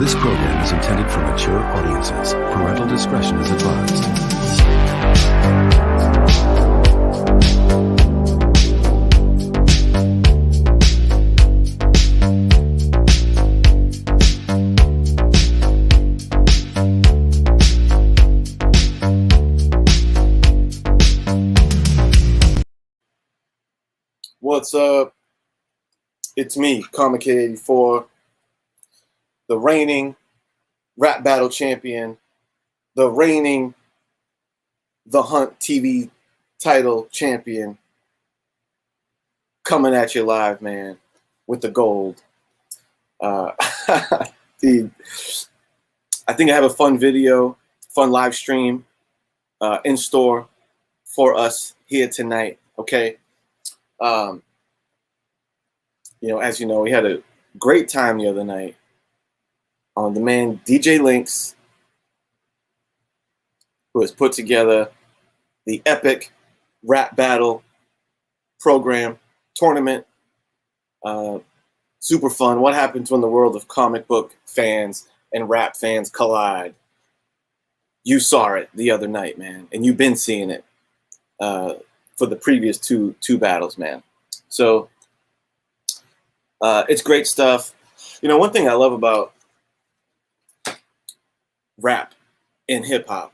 This program is intended for mature audiences. Parental discretion is advised. What's up? It's me, Comic 84, the reigning rap battle champion, the reigning The Hunt TV title champion, coming at you live, man, with the gold. Dude, I think I have a fun video, fun live stream in store for us here tonight, okay? As you know, we had a great time the other night on the man Djlinx, who has put together the epic rap battle program tournament. Super fun. What happens when the world of comic book fans and rap fans collide? You saw it the other night, man, and you've been seeing it for the previous two battles, man. So it's great stuff. One thing I love about rap and hip hop.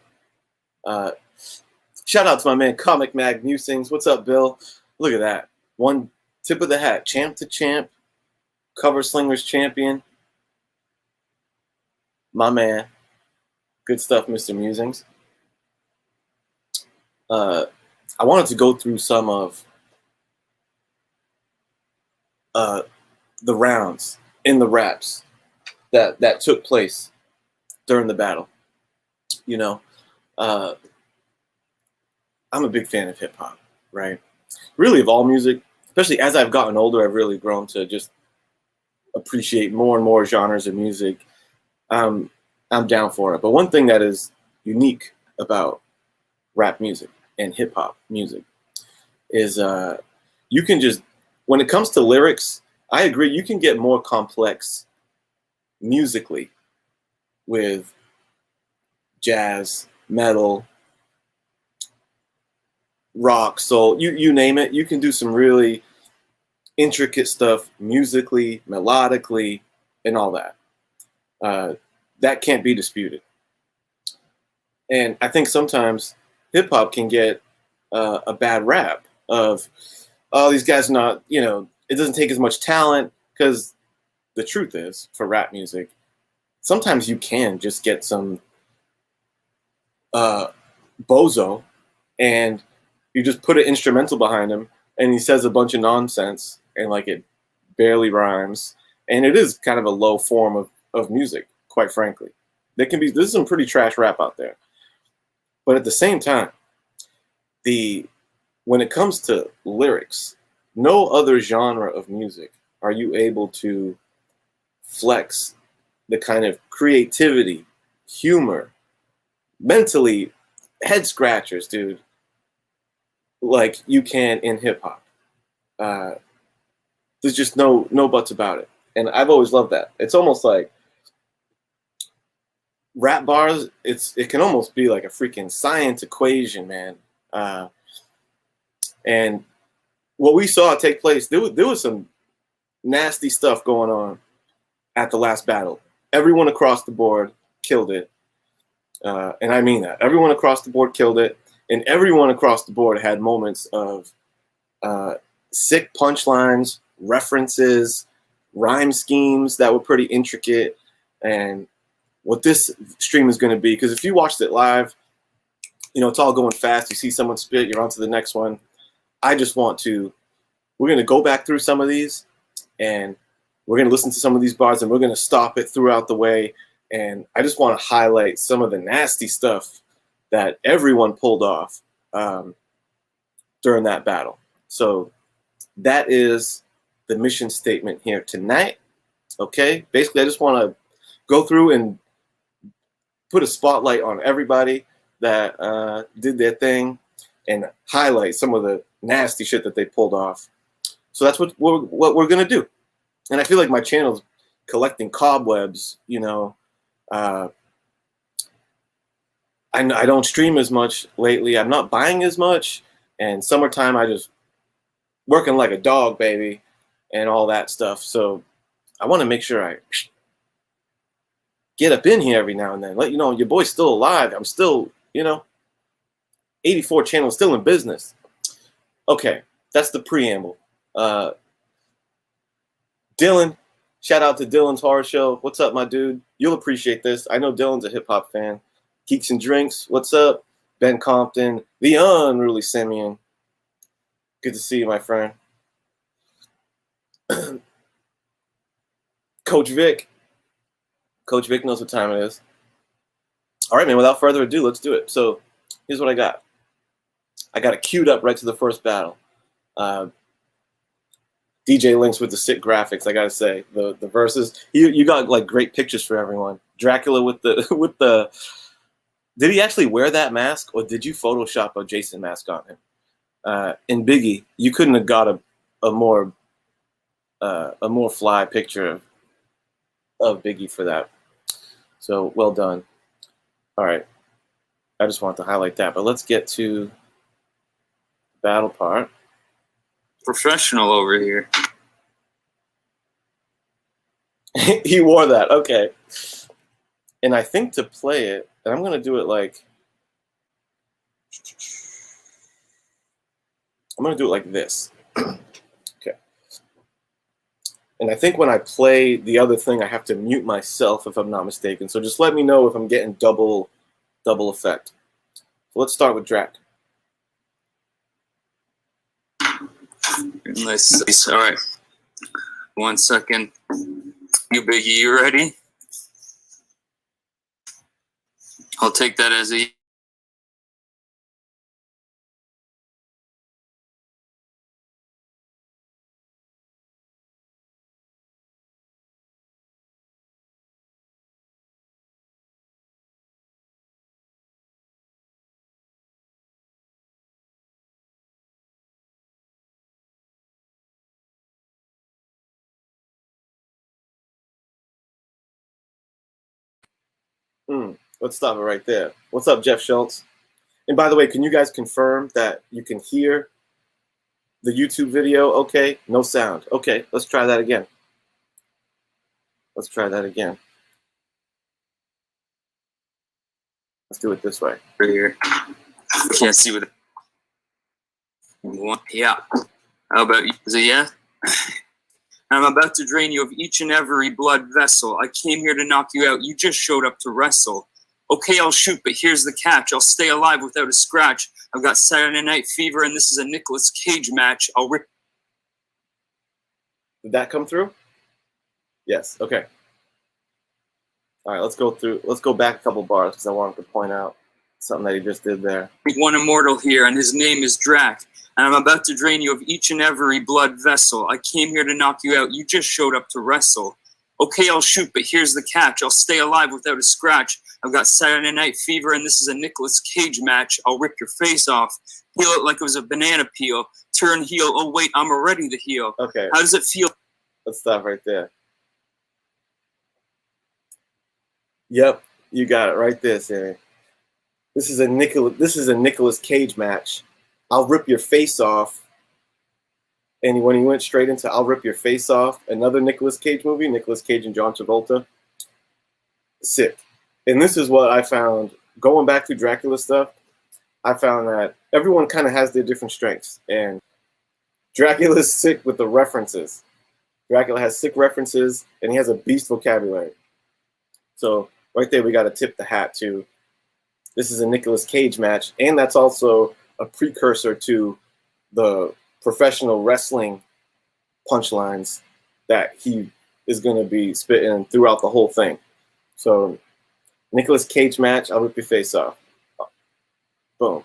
Shout out to my man Comic Mag Musings. What's up, Bill? Look at that. One tip of the hat. Champ to champ. Cover Slingers champion. My man. Good stuff, Mr. Musings. I wanted to go through some of the rounds in the raps that took place during the battle. I'm a big fan of hip hop, right? Really of all music, especially as I've gotten older, I've really grown to just appreciate more and more genres of music. I'm down for it. But one thing that is unique about rap music and hip hop music is you can just, when it comes to lyrics, I agree, you can get more complex musically with jazz, metal, rock, soul, you name it. You can do some really intricate stuff musically, melodically, and all that. That can't be disputed. And I think sometimes hip hop can get a bad rap of, oh, these guys are not, it doesn't take as much talent, because the truth is, for rap music, sometimes you can just get some bozo and you just put an instrumental behind him and he says a bunch of nonsense and it barely rhymes. And it is kind of a low form of music, quite frankly. There's some pretty trash rap out there. But at the same time, when it comes to lyrics, no other genre of music are you able to flex the kind of creativity, humor, mentally head scratchers, dude, like you can in hip hop. There's just no buts about it. And I've always loved that. It's almost like rap bars, it can almost be like a freaking science equation, man. And what we saw take place, there was some nasty stuff going on at the last battle. Everyone across the board killed it. And I mean that. Everyone across the board killed it. And everyone across the board had moments of sick punchlines, references, rhyme schemes that were pretty intricate. And what this stream is going to be, because if you watched it live, it's all going fast. You see someone spit, you're on to the next one. we're going to go back through some of these, and we're going to listen to some of these bars, and we're going to stop it throughout the way. And I just want to highlight some of the nasty stuff that everyone pulled off during that battle. So that is the mission statement here tonight. Okay, basically, I just want to go through and put a spotlight on everybody that did their thing and highlight some of the nasty shit that they pulled off. So that's what we're gonna do. And I feel like my channel's collecting cobwebs, Uh, I don't stream as much lately. I'm not buying as much. And summertime, I just working like a dog, baby, and all that stuff. So I want to make sure I get up in here every now and then. Let you know your boy's still alive. I'm still, 84 channel still in business. Okay, that's the preamble. Dylan, shout out to Dylan's Horror Show. What's up, my dude? You'll appreciate this. I know Dylan's a hip hop fan. Geeks and Drinks, what's up? Ben Compton, the unruly Simeon. Good to see you, my friend. Coach Vic. Coach Vic knows what time it is. All right, man, without further ado, let's do it. So here's what I got. I got it queued up right to the first battle. Djlinx with the sick graphics, I gotta say. The verses. You got like great pictures for everyone. Dracula with the did he actually wear that mask, or did you Photoshop a Jason mask on him? In Biggie, you couldn't have got a more fly picture of Biggie for that. So well done. All right, I just want to highlight that. But let's get to the battle part. Professional over here. He wore that. Okay. And I think to play it, and I'm gonna do it like this. Okay. And I think when I play the other thing, I have to mute myself if I'm not mistaken. So just let me know if I'm getting double effect. So let's start with Drac. Nice. All right. 1 second. You Biggie, you ready? I'll take that as a Let's stop it right there. What's up, Jeff Schultz? And by the way, can you guys confirm that you can hear the YouTube video? Okay, no sound. Okay, let's try that again. Let's try that again. Let's do it this way. right here. Can't see what it. Yeah. How about you? Is it yeah? I'm about to drain you of each and every blood vessel. I came here to knock you out. You just showed up to wrestle. Okay, I'll shoot, but here's the catch. I'll stay alive without a scratch. I've got Saturday Night Fever, and this is a Nicolas Cage match. I'll rip. Did that come through? Yes. Okay. All right, let's go back a couple bars because I wanted to point out something that he just did there. One immortal here, and his name is Drac. And I'm about to drain you of each and every blood vessel. I came here to knock you out. You just showed up to wrestle. Okay, I'll shoot, but here's the catch. I'll stay alive without a scratch. I've got Saturday Night Fever, and this is a Nicolas Cage match. I'll rip your face off. Peel it like it was a banana peel. Turn heel. Oh, wait, I'm already the heel. Okay. How does it feel? Let's stop right there. Yep, you got it right there, Sammy. This is a Nicolas Cage match. I'll rip your face off. And when he went straight into I'll rip your face off, another Nicolas Cage movie, Nicolas Cage and John Travolta. Sick. And this is what I found, going back to Dracula stuff, I found that everyone kind of has their different strengths. And Dracula's sick with the references. Dracula has sick references, and he has a beast vocabulary. So right there, we got to tip the hat to. This is a Nicolas Cage match, and that's also a precursor to the professional wrestling punchlines that he is going to be spitting throughout the whole thing. So, Nicolas Cage match, I'll rip your face off. Boom.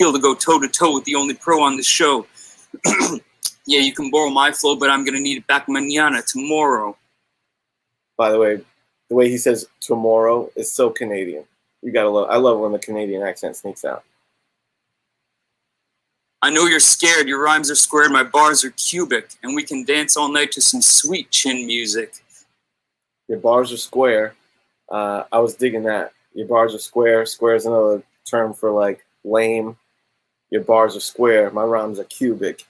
To go toe-to-toe with the only pro on the show. Yeah, you can borrow my flow, but I'm going to need it back mañana, tomorrow. By the way he says tomorrow is so Canadian. You gotta love. I love when the Canadian accent sneaks out. I know you're scared. Your rhymes are squared. My bars are cubic, and we can dance all night to some sweet chin music. Your bars are square. I was digging that. Your bars are square. Square is another term for like lame. Your bars are square. My rhymes are cubic.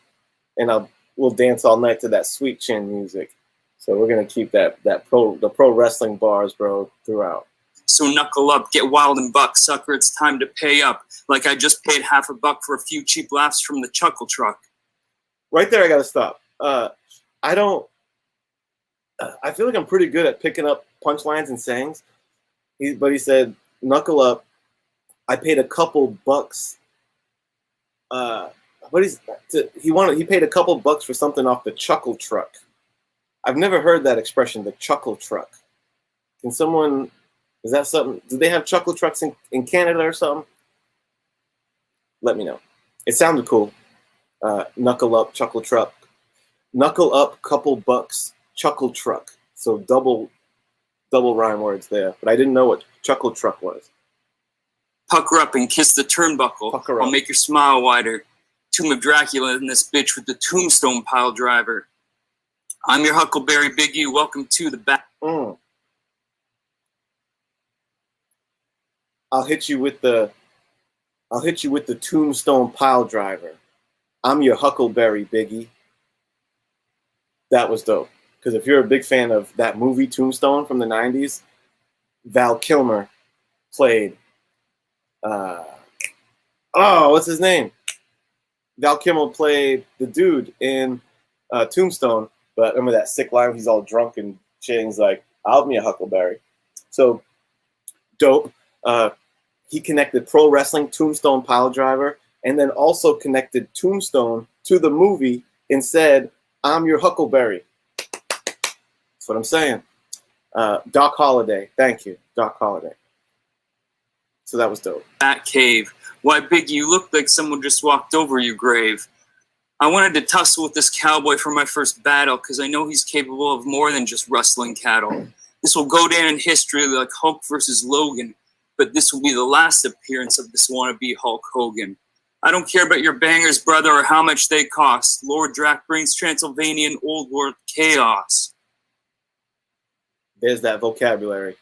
And we'll dance all night to that sweet chin music. So we're gonna keep the pro wrestling bars, bro, throughout. So knuckle up, get wild and buck, sucker, it's time to pay up. Like I just paid $50 for a few cheap laughs from the chuckle truck. Right there, I gotta stop. I feel like I'm pretty good at picking up punchlines and sayings. But he said, knuckle up. I paid a couple bucks. He paid a couple bucks for something off the chuckle truck. I've never heard that expression, the chuckle truck. Can someone, is that something? Do they have chuckle trucks in Canada or something? Let me know. It sounded cool. Knuckle up, chuckle truck. Knuckle up, couple bucks, chuckle truck. So double rhyme words there. But I didn't know what chuckle truck was. Pucker up and kiss the turnbuckle. Pucker up. I'll make your smile wider. Tomb of Dracula in this bitch with the tombstone pile driver. I'm your Huckleberry Biggie. Welcome to the back. I'll hit you with the tombstone pile driver. I'm your Huckleberry Biggie. That was dope. Because if you're a big fan of that movie Tombstone from the 90s, Val Kilmer played what's his name? Val Kilmer played the dude in Tombstone, but remember that sick line? He's all drunk and shit. And he's like, "I'll be a Huckleberry." So dope. He connected pro wrestling, Tombstone pile driver, and then also connected Tombstone to the movie and said, "I'm your Huckleberry." That's what I'm saying. Doc Holliday. Thank you, Doc Holliday. So that was dope. Bat cave. Why, Biggie, you look like someone just walked over your grave. I wanted to tussle with this cowboy for my first battle because I know he's capable of more than just rustling cattle. This will go down in history like Hulk versus Logan, but this will be the last appearance of this wannabe Hulk Hogan. I don't care about your bangers, brother, or how much they cost. Lord Drac brings Transylvanian old world chaos. There's that vocabulary.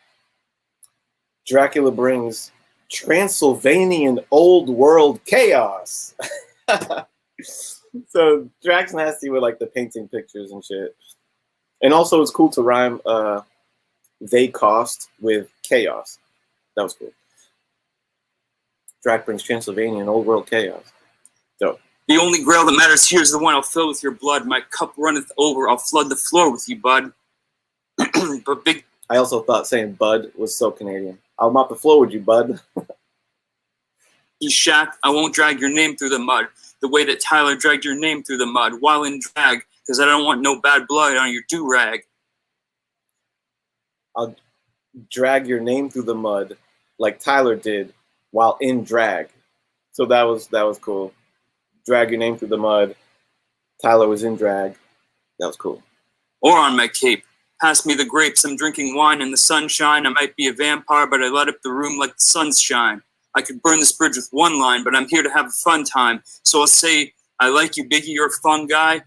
Dracula brings Transylvanian old world chaos. So Drax nasty with like the painting pictures and shit. And also it's cool to rhyme they cost with chaos. That was cool. Drac brings Transylvanian old world chaos. Dope. The only grail that matters here is the one I'll fill with your blood. My cup runneth over. I'll flood the floor with you, bud. But big. I also thought saying bud was so Canadian. I'll mop the floor with you, bud. Shaq, I won't drag your name through the mud the way that Tyler dragged your name through the mud while in drag, because I don't want no bad blood on your do-rag. I'll drag your name through the mud like Tyler did while in drag. So that was cool. Drag your name through the mud. Tyler was in drag. That was cool. Or on my cape. Pass me the grapes. I'm drinking wine in the sunshine. I might be a vampire, but I light up the room like the sun's shine. I could burn this bridge with one line, but I'm here to have a fun time. So I'll say, I like you, Biggie, you're a fun guy.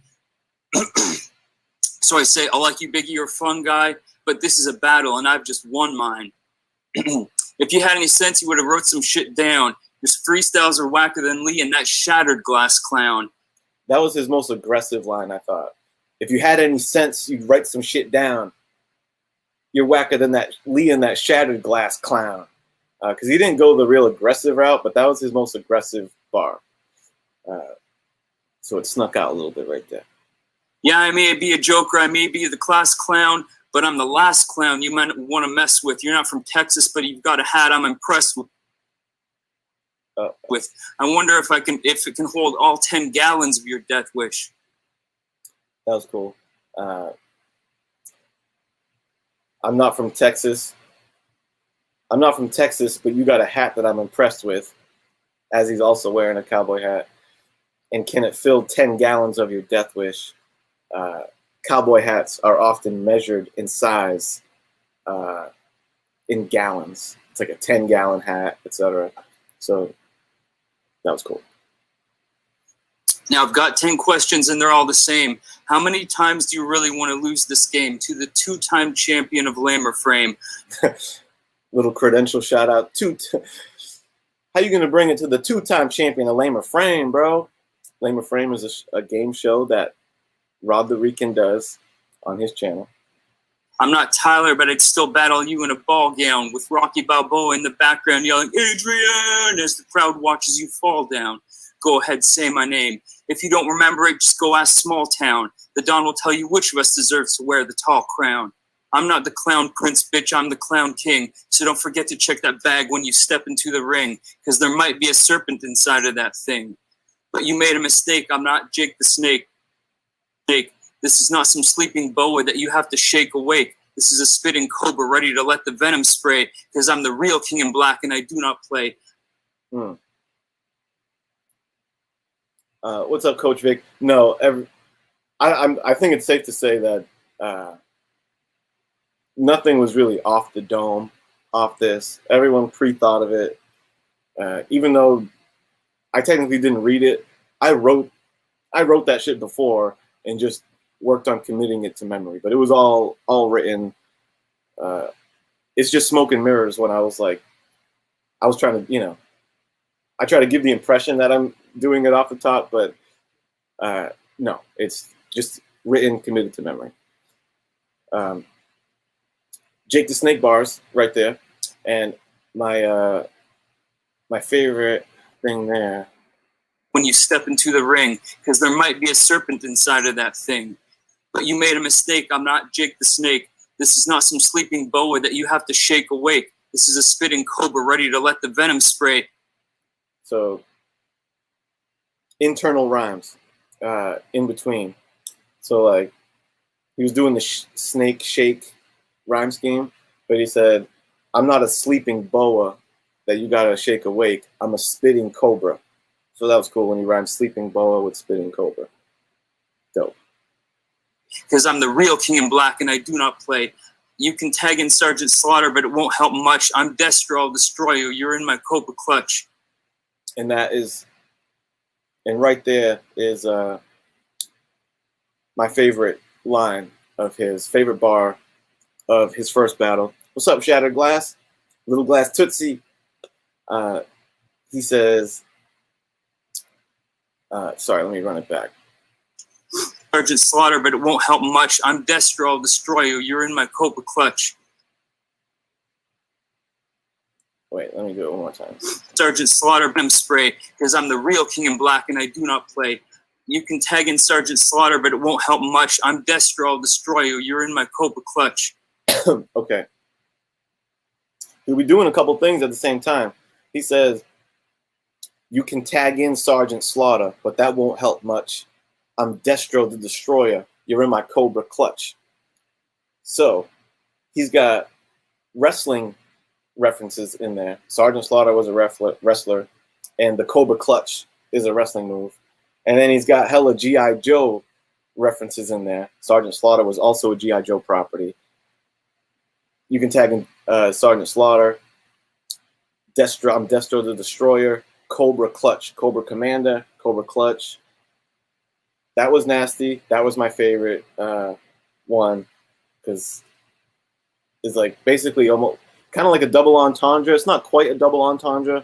So I say, I like you, Biggie, you're a fun guy, but this is a battle, and I've just won mine. If you had any sense, you would have wrote some shit down. Your freestyles are whacker than Lee and that shattered glass clown. That was his most aggressive line, I thought. If you had any sense, you'd write some shit down. You're whacker than that Lee and that shattered glass clown. Because he didn't go the real aggressive route, but that was his most aggressive bar. So it snuck out a little bit right there. Yeah, I may be a joker, I may be the class clown, but I'm the last clown you might want to mess with. You're not from Texas, but you've got a hat I'm impressed with. I wonder if it can hold all 10 gallons of your death wish. That was cool. I'm not from Texas. I'm not from Texas, but you got a hat that I'm impressed with, as he's also wearing a cowboy hat. And can it fill 10 gallons of your death wish? Cowboy hats are often measured in size in gallons. It's like a 10-gallon hat, etc. So that was cool. Now, I've got 10 questions, and they're all the same. How many times do you really want to lose this game to the two-time champion of Lamer Frame? Little credential shout out. How you going to bring it to the two-time champion of Lamer Frame, bro? Lamer Frame is a game show that Rob the Rican does on his channel. I'm not Tyler, but I'd still battle you in a ball gown with Rocky Balboa in the background yelling, Adrian, as the crowd watches you fall down. Go ahead, say my name. If you don't remember it, just go ask Small Town. The Don will tell you which of us deserves to wear the tall crown. I'm not the clown prince, bitch, I'm the clown king. So don't forget to check that bag when you step into the ring, because there might be a serpent inside of that thing. But you made a mistake, I'm not Jake the Snake. Jake, this is not some sleeping boa that you have to shake awake. This is a spitting cobra ready to let the venom spray, because I'm the real king in black and I do not play. What's up, Coach Vic? No, I think it's safe to say that nothing was really off the dome, off this. Everyone pre-thought of it. Even though I technically didn't read it, I wrote that shit before and just worked on committing it to memory. But it was all written. It's just smoke and mirrors when I was trying to, I try to give the impression that I'm doing it off the top, but no, it's just written, committed to memory. Jake the Snake bars right there, and my favorite thing there. When you step into the ring, because there might be a serpent inside of that thing. But you made a mistake, I'm not Jake the Snake. This is not some sleeping boa that you have to shake awake. This is a spitting cobra ready to let the venom spray. So, internal rhymes in between. So, like, he was doing the snake shake rhyme scheme, but he said, I'm not a sleeping boa that you gotta shake awake. I'm a spitting cobra. So that was cool when he rhymed sleeping boa with spitting cobra. Dope. Because I'm the real king in black and I do not play. You can tag in Sergeant Slaughter, but it won't help much. I'm Destro, I'll destroy you. You're in my cobra clutch. And right there is my favorite line of his, favorite bar of his first battle. What's up, Shattered Glass? Little Glass Tootsie. He says, sorry, let me run it back. Sergeant Slaughter, but it won't help much. I'm Destro, I'll destroy you. You're in my cobra clutch. Wait, let me do it one more time. Sergeant Slaughter, venom spray, because I'm the real king in black and I do not play. You can tag in Sergeant Slaughter, but it won't help much. I'm Destro, I'll destroy you. You're in my cobra clutch. Okay. He'll be doing a couple things at the same time. He says, you can tag in Sergeant Slaughter, but that won't help much. I'm Destro the Destroyer. You're in my cobra clutch. So he's got wrestling references in there. Sergeant Slaughter was a wrestler, and the cobra clutch is a wrestling move. And then he's got hella G.I. Joe references in there. Sergeant Slaughter was also a G.I. Joe property. You can tag in Sergeant Slaughter, Destro, I'm Destro the Destroyer, Cobra Clutch, Cobra Commander, Cobra Clutch. That was nasty. That was my favorite one, because it's like basically almost kind of like a double entendre. It's not quite a double entendre,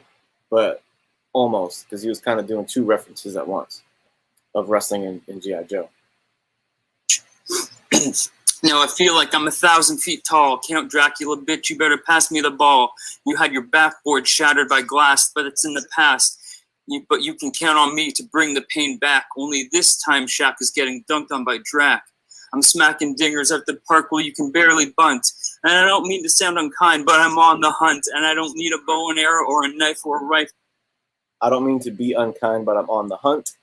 but almost, because he was kind of doing two references at once of wrestling in G.I. Joe. Now I feel like I'm 1,000 feet tall. Count Dracula, bitch, you better pass me the ball. You had your backboard shattered by glass, but it's in the past. But you can count on me to bring the pain back. Only this time Shaq is getting dunked on by Drac. I'm smacking dingers at the park where you can barely bunt. And I don't mean to sound unkind, but I'm on the hunt. And I don't need a bow and arrow or a knife or a rifle. I don't mean to be unkind, but I'm on the hunt.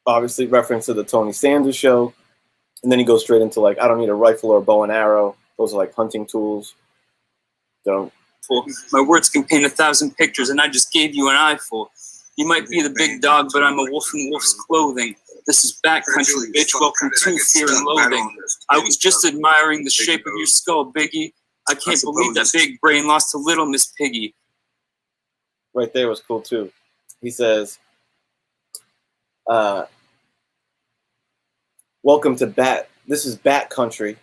Obviously reference to the Tony Sanders show. And then he goes straight into like, I don't need a rifle or a bow and arrow. Those are like hunting tools. Don't. My words contain 1,000 pictures, and I just gave you an eyeful. You might be the big dog, but I'm a wolf in wolf's clothing. This is backcountry, bitch. Welcome to Fear and Loathing. I was just admiring the shape of your skull, Biggie. I can't believe that big brain lost to little Miss Piggy. Right there was cool too. He says, Uh, welcome to Bat. This is Bat Country,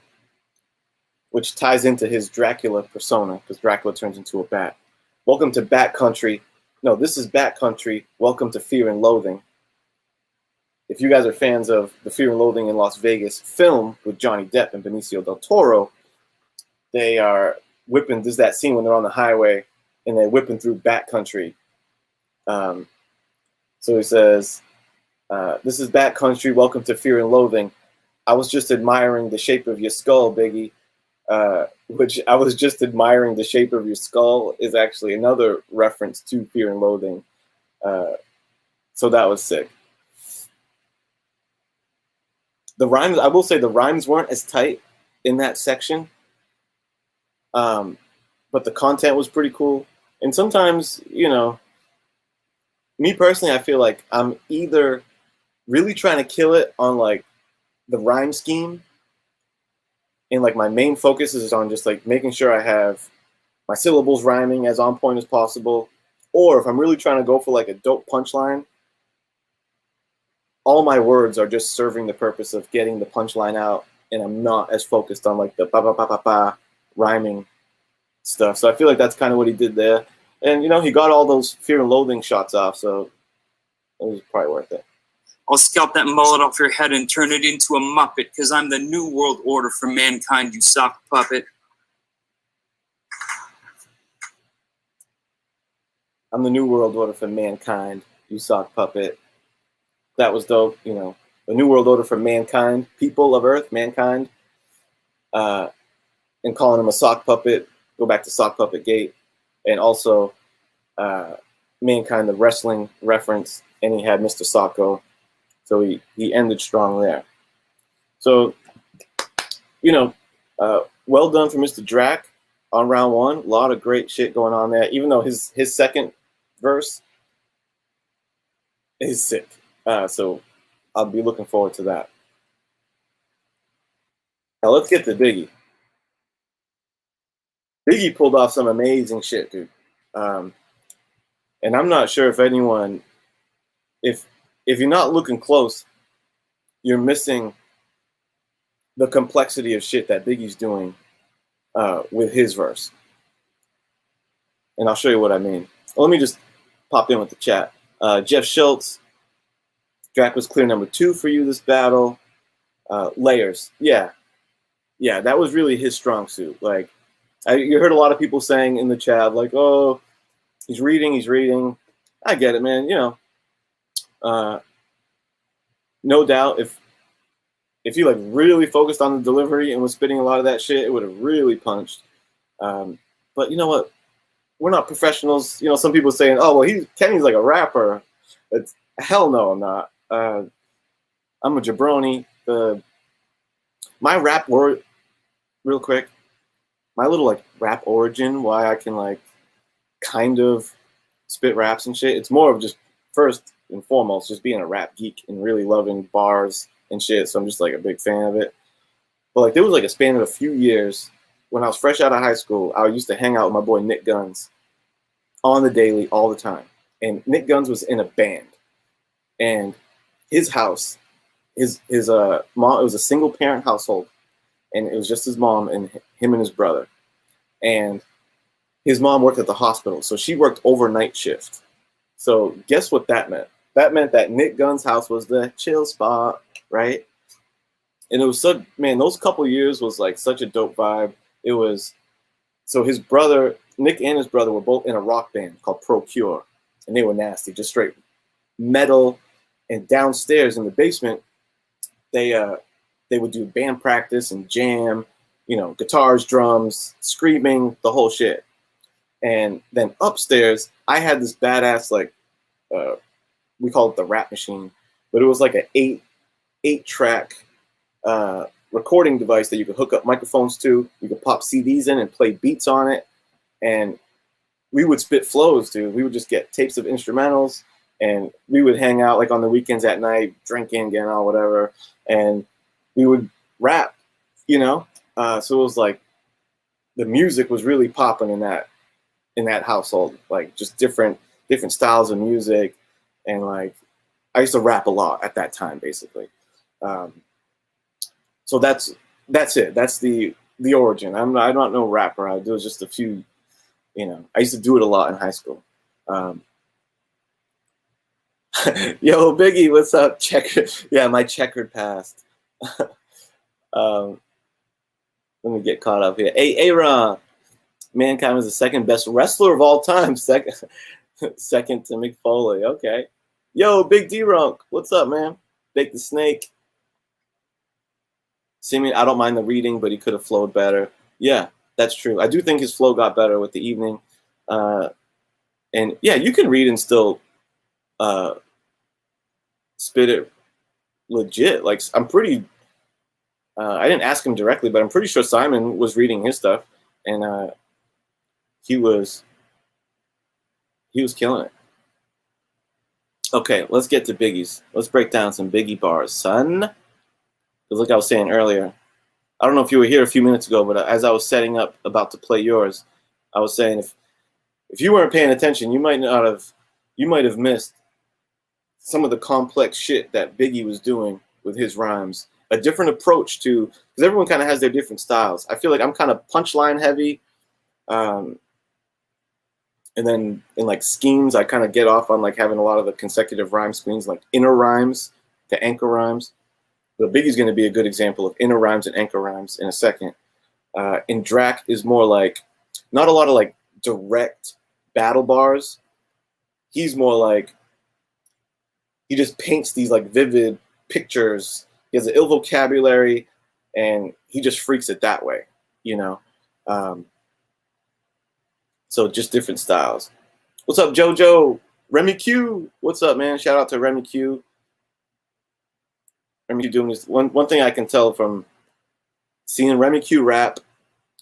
which ties into his Dracula persona because Dracula turns into a bat. Welcome to Bat Country. No, this is Bat Country. Welcome to Fear and Loathing. If you guys are fans of the Fear and Loathing in Las Vegas film with Johnny Depp and Benicio del Toro, they are whipping. There's that scene when they're on the highway and they're whipping through Bat Country. So he says, this is Bat Country. Welcome to Fear and Loathing. I was just admiring the shape of your skull, Biggie. Which I was just admiring the shape of your skull is actually another reference to Fear and Loathing. So that was sick. The rhymes, I will say the rhymes weren't as tight in that section. But the content was pretty cool. And sometimes, you know, me personally, I feel like I'm either really trying to kill it on like the rhyme scheme, and like my main focus is on just like making sure I have my syllables rhyming as on point as possible, or if I'm really trying to go for like a dope punchline, all my words are just serving the purpose of getting the punchline out, and I'm not as focused on like the ba ba ba ba ba rhyming stuff. So I feel like that's kind of what he did there. And, you know, he got all those Fear and Loathing shots off, so it was probably worth it. I'll scalp that mullet off your head and turn it into a muppet, because I'm the new world order for mankind, you sock puppet. I'm the new world order for mankind, you sock puppet. That was dope, you know. The new world order for mankind, people of Earth, mankind. And calling him a sock puppet, go back to Sock Puppet Gate. And also, Mankind, the wrestling reference, and he had Mr. Socko. So he ended strong there. So, you know, well done for Mr. Drac on round one. A lot of great shit going on there, even though his second verse is sick. So I'll be looking forward to that. Now let's get to Biggie. Biggie pulled off some amazing shit, dude. And I'm not sure if anyone, if you're not looking close, you're missing the complexity of shit that Biggie's doing with his verse. And I'll show you what I mean. Let me just pop in with the chat. Jeff Schultz, Drac was clear number 2 for you this battle. Layers, yeah, that was really his strong suit. Like, you heard a lot of people saying in the chat, like, oh, he's reading. I get it, man. You know, no doubt if you like really focused on the delivery and was spitting a lot of that shit, it would have really punched. But you know what? We're not professionals. You know, some people saying, oh, well, Kenny's like a rapper. It's, hell no, I'm not. I'm a jabroni. My rap word, real quick, my little like rap origin, why I can like kind of spit raps and shit. It's more of just first and foremost just being a rap geek and really loving bars and shit. So I'm just like a big fan of it. But like there was like a span of a few years when I was fresh out of high school, I used to hang out with my boy Nick Guns on the daily all the time. And Nick Guns was in a band. And his house, his mom, it was a single parent household. And it was just his mom and him and his brother. And his mom worked at the hospital, so she worked overnight shift. So guess what that meant? That meant that Nick Gunn's house was the chill spot, right? And it was so, man, those couple years was like such a dope vibe. It was, so his brother, Nick and his brother were both in a rock band called Procure. And they were nasty, just straight metal. And downstairs in the basement, they would do band practice and jam, you know, guitars, drums, screaming, the whole shit. And then upstairs, I had this badass, like, we call it the rap machine, but it was like an 8-track recording device that you could hook up microphones to. You could pop CDs in and play beats on it. And we would spit flows, dude. We would just get tapes of instrumentals, and we would hang out like on the weekends at night, drinking, getting out, whatever. And we would rap, you know? So it was like the music was really popping in that household, like just different styles of music. And like, I used to rap a lot at that time, basically. So that's it. That's the origin. I'm not no rapper. I do just a few, you know. I used to do it a lot in high school. Yo, Biggie, what's up? Yeah, my checkered past. Let me get caught up here. Hey, Aaron, Mankind was the second best wrestler of all time. Second to Mick Foley. Okay. Yo, Big D-Runk, what's up, man? Bake the Snake. Simeon, I don't mind the reading, but he could have flowed better. Yeah, that's true. I do think his flow got better with the evening. And yeah, you can read and still spit it legit. Like, I'm pretty, I didn't ask him directly, but I'm pretty sure Simon was reading his stuff, and he was killing it. Okay, let's get to Biggie's. Let's break down some Biggie bars, son. Because like I was saying earlier, I don't know if you were here a few minutes ago, but as I was setting up about to play yours, I was saying if you weren't paying attention, you might have missed some of the complex shit that Biggie was doing with his rhymes. A different approach to, because everyone kind of has their different styles. I feel like I'm kind of punchline heavy. And then in like schemes, I kind of get off on like having a lot of the consecutive rhyme schemes, like inner rhymes to anchor rhymes. But Biggie's going to be a good example of inner rhymes and anchor rhymes in a second. And Drac is more like, not a lot of like direct battle bars. He's more like, he just paints these like vivid pictures. He has an ill vocabulary and he just freaks it that way, you know? So just different styles. What's up, JoJo? Remy Q, what's up, man? Shout out to Remy Q. Remy Q doing this. One thing I can tell from seeing Remy Q rap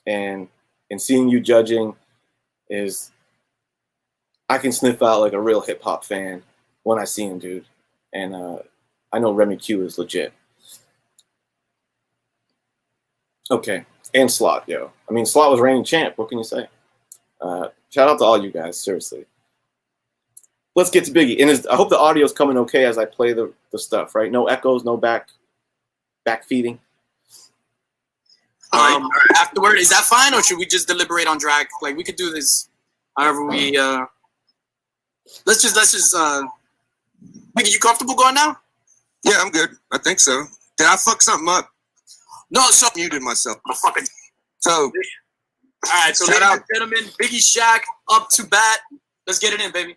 and seeing you judging is I can sniff out like a real hip hop fan when I see him, dude. And I know Remy Q is legit. Okay, and Slot, yo. I mean, Slot was reigning champ. What can you say? Shout out to all you guys, seriously. Let's get to Biggie. And I hope the audio's coming okay as I play the stuff, right? No echoes, no back feeding. Afterward, is that fine, or should we just deliberate on drag? Like, we could do this however we. Let's just. Biggie, you comfortable going now? Yeah, I'm good. I think so. Did I fuck something up? No, so Muted myself. I'm fucking. So, All right, so Shout ladies out. and gentlemen, Biggie Shaq up to bat. Let's get it in, baby.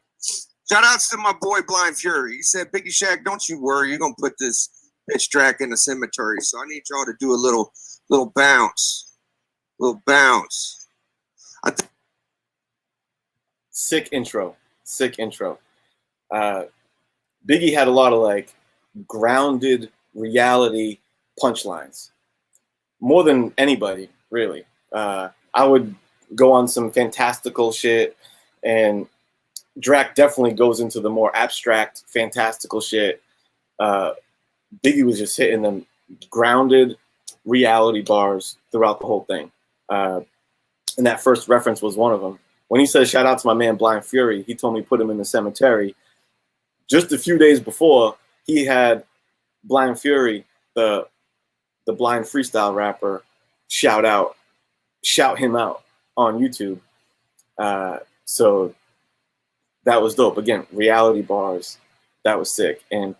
shout outs to my boy Blind Fury. He said, Biggie Shaq, don't you worry. You're going to put this bitch Drac in the cemetery. So I need y'all to do a little bounce. Little bounce. Sick intro. Sick intro. Biggie had a lot of like grounded reality punchlines. More than anybody, really. I would go on some fantastical shit, and Drac definitely goes into the more abstract, fantastical shit. Biggie was just hitting them grounded reality bars throughout the whole thing. And that first reference was one of them. When he said, shout out to my man Blind Fury, he told me put him in the cemetery. Just a few days before, he had Blind Fury, the blind freestyle rapper, shout him out on YouTube. So that was dope. Again, reality bars. That was sick. And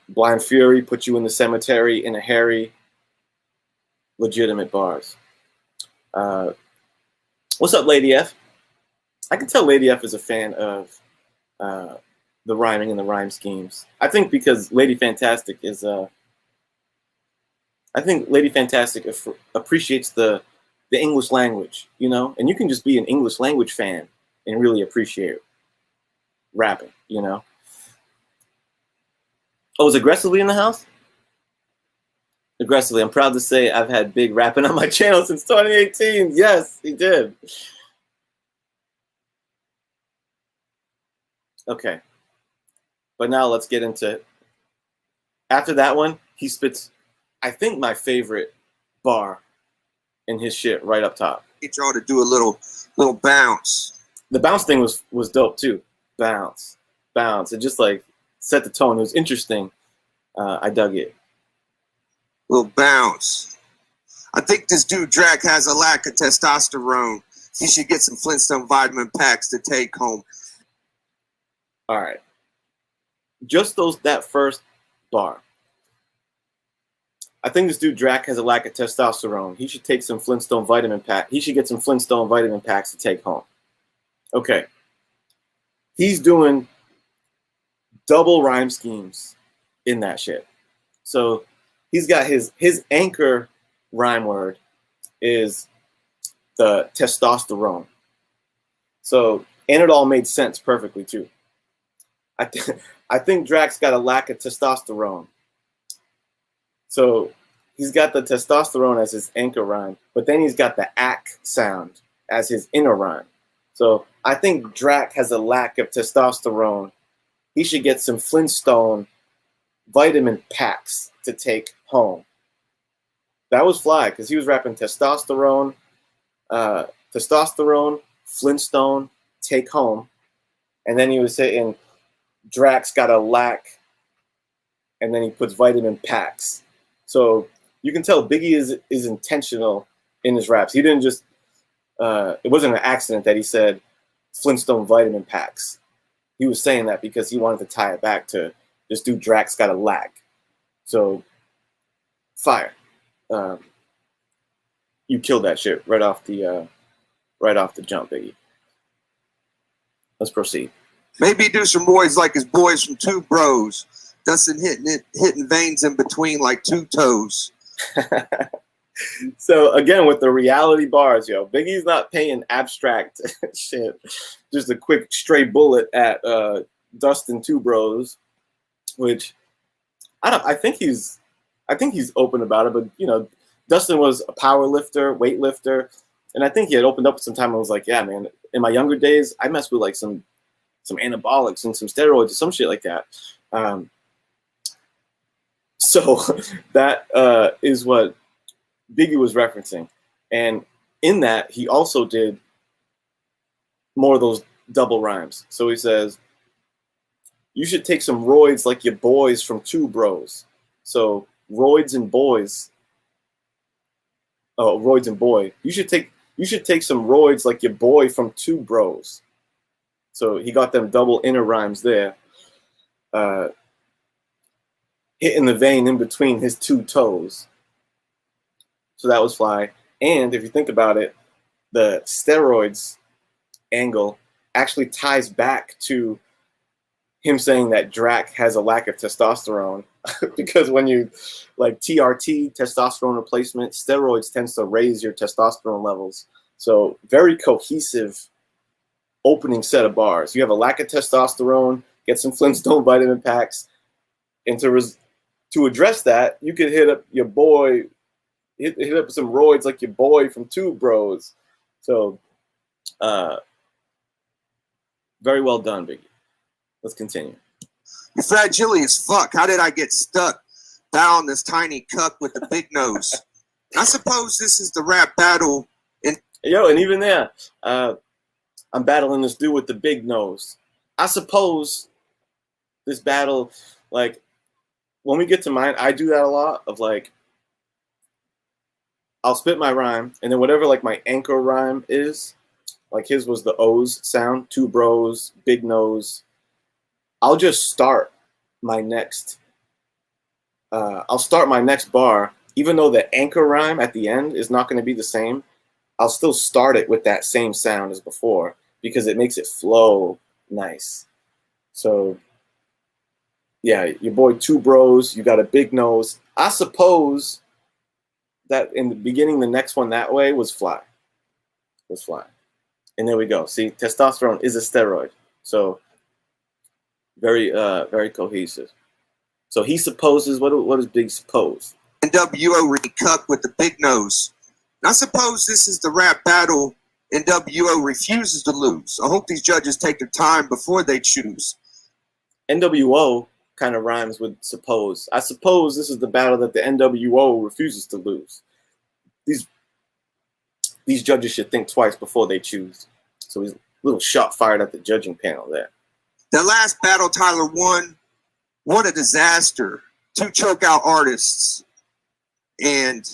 Blind Fury put you in the cemetery in a hairy, legitimate bars. What's up, Lady F? I can tell Lady F is a fan of the rhyming and the rhyme schemes. I think because Lady Fantastic is I think Lady Fantastic appreciates the English language, you know? And you can just be an English language fan and really appreciate rapping, you know? Oh, is Aggressively in the house? Aggressively. I'm proud to say I've had Big rapping on my channel since 2018. Yes, he did. Okay. But now let's get into, after that one, he spits, I think, my favorite bar in his shit right up top. Need y'all to do a little bounce. The bounce thing was dope too. Bounce. It just like set the tone. It was interesting. I dug it. Little bounce. I think this dude Drac has a lack of testosterone. He should get some Flintstone vitamin packs to take home. All right. Just that first bar. I think this dude Drac has a lack of testosterone. He should take some Flintstone vitamin pack. He should get some Flintstone vitamin packs to take home. Okay. He's doing double rhyme schemes in that shit. So he's got his anchor rhyme word is the testosterone. So, and it all made sense perfectly too. I think Drac's got a lack of testosterone. So he's got the testosterone as his anchor rhyme, but then he's got the ack sound as his inner rhyme. So I think Drac has a lack of testosterone. He should get some Flintstone vitamin packs to take home. That was fly because he was rapping testosterone, Flintstone, take home. And then he was saying Drac's got a lack, and then he puts vitamin packs. So you can tell Biggie is intentional in his raps. He didn't just, it wasn't an accident that he said Flintstone vitamin packs. He was saying that because he wanted to tie it back to this dude Drac's got a lack. So fire. You killed that shit right off the jump, Biggie. Let's proceed. Maybe do some boys like his boys from Two Bros. Dustin hitting veins in between like two toes. So again, with the reality bars, yo, Biggie's not paying abstract shit. Just a quick stray bullet at Dustin Two Bros, which I think he's open about it. But you know, Dustin was a power lifter, weightlifter, and I think he had opened up some time and was like, yeah, man, in my younger days, I messed with like some anabolics and some steroids or some shit like that. So that is what Biggie was referencing. And in that, he also did more of those double rhymes. So he says, you should take some roids like your boys from Two Bros. So roids and boys. Oh, roids and boy. You should take some roids like your boy from Two Bros. So he got them double inner rhymes there. Hitting the vein in between his two toes. So that was fly. And if you think about it, the steroids angle actually ties back to him saying that Drac has a lack of testosterone. Because when you like TRT, testosterone replacement, steroids tends to raise your testosterone levels. So very cohesive opening set of bars. You have a lack of testosterone, get some Flintstone vitamin packs, and to address that, you could hit up your boy, hit up some roids like your boy from Two Bros. So, very well done, Biggie. Let's continue. You're fragile as fuck. How did I get stuck down this tiny cuck with the big nose? I suppose this is the rap battle. Yo, and even there, I'm battling this dude with the big nose. I suppose this battle, like, when we get to mine, I do that a lot of like, I'll spit my rhyme, and then whatever like my anchor rhyme is, like his was the O's sound, Two Bros, big nose. I'll just start my next, I'll start my next bar, even though the anchor rhyme at the end is not going to be the same. I'll still start it with that same sound as before because it makes it flow nice. So, yeah, your boy Two Bros, you got a big nose. I suppose that in the beginning, the next one that way was fly. Was fly. And there we go. See, testosterone is a steroid. So, very cohesive. So he supposes, what does Big suppose? NWO really cuck with the big nose. I suppose this is the rap battle NWO refuses to lose. I hope these judges take their time before they choose. NWO kind of rhymes with suppose. I suppose this is the battle that the NWO refuses to lose. These judges should think twice before they choose. So he's a little shot fired at the judging panel there. The last battle Tyler won, what a disaster. 2 choke out artists. And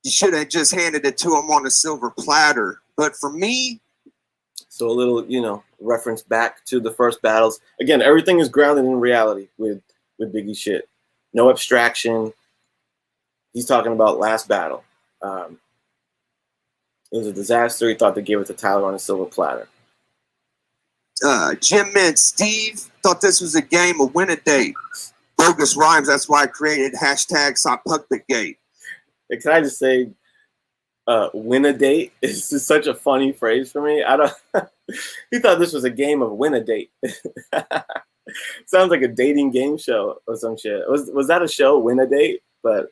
you should have just handed it to them on a silver platter. But for me, So a little, you know, reference back to the first battles. Again, everything is grounded in reality with Biggie shit. No abstraction. He's talking about last battle. It was a disaster. He thought they gave it to Tyler on a silver platter. Jim Mint, Steve thought this was a game of win a date. Bogus rhymes. That's why I created hashtag #SopPuckPitGate. Can I just say, win a date is just such a funny phrase for me. I don't. He thought this was a game of win a date. Sounds like a dating game show or some shit. Was that a show, Win a Date? But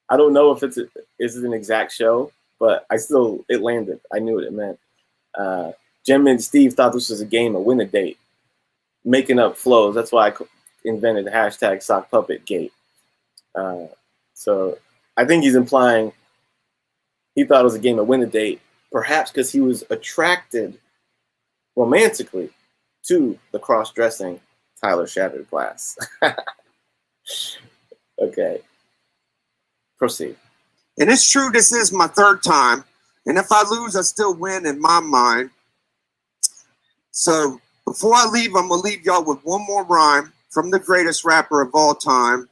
I don't know if it's an exact show, but it landed. I knew what it meant. Jim and Steve thought this was a game of win a date, making up flows. That's why I invented the hashtag #SockPuppetGate. So I think he's implying he thought it was a game of win a date, perhaps because he was attracted romantically to the cross-dressing Tyler Shattered Glass. Okay. Proceed. And it's true, this is my 3rd time. And if I lose, I still win in my mind. So before I leave, I'm going to leave y'all with one more rhyme from the greatest rapper of all time.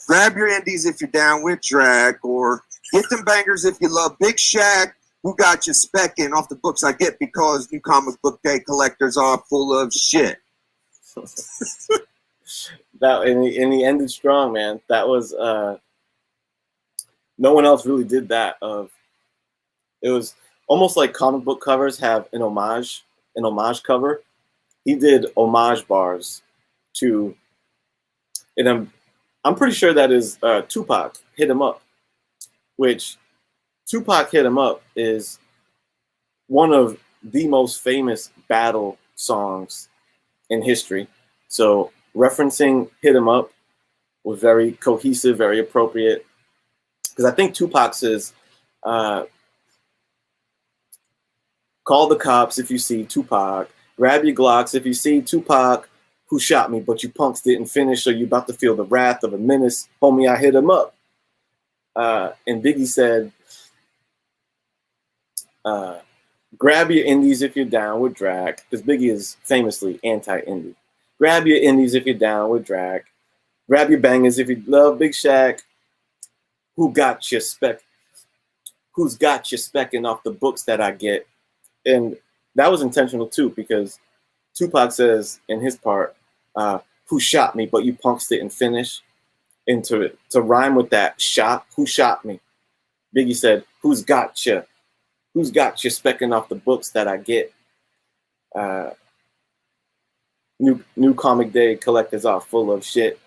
Grab your indies if you're down with drag, or get them bangers if you love Big Shaq. Who got you specking off the books I get because new comic book day collectors are full of shit. And he ended strong, man. That was no one else really did that. It was almost like comic book covers have an homage cover. He did homage bars to, and I'm pretty sure that is Tupac Hit 'Em Up, which Tupac Hit 'Em Up is one of the most famous battle songs in history. So referencing Hit 'Em Up was very cohesive, very appropriate. Because I think Tupac says, call the cops if you see Tupac. Grab your Glocks if you see Tupac, who shot me, but you punks didn't finish, so you about to feel the wrath of a menace. Homie, I hit him up. And Biggie said, grab your indies if you're down with drag, because Biggie is famously anti-indie. Grab your indies if you're down with drag. Grab your bangers if you love Big Shaq. Who's got you specking off the books that I get? And that was intentional too, because Tupac says in his part, who shot me, but you punks didn't finish. And to rhyme with that shot, who shot me? Biggie said, who's got you specking off the books that I get? New comic day collectors are full of shit.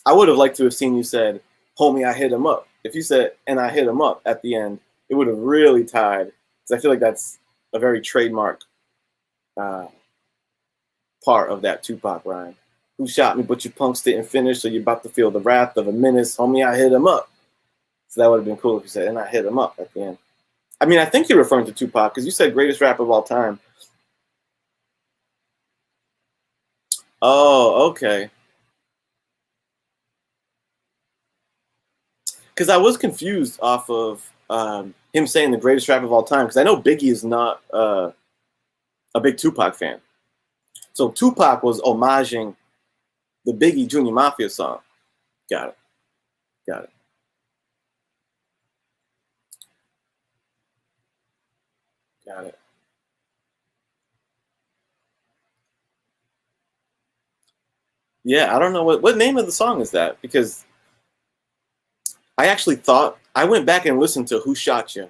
I would have liked to have seen you said, homie, I hit him up. If you said, and I hit him up at the end, it would have really tied. Because I feel like that's a very trademark part of that Tupac rhyme. Who shot me, but you punks didn't finish, so you're about to feel the wrath of a menace. Homie, I hit him up. So that would have been cool if you said, and I hit him up at the end. I mean, I think you're referring to Tupac, because you said greatest rapper of all time. Oh, okay. Because I was confused off of him saying the greatest rapper of all time, because I know Biggie is not a big Tupac fan. So Tupac was homaging the Biggie Junior Mafia song. Got it. Yeah, I don't know what name of the song is that, because I actually thought, I went back and listened to Who Shot Ya,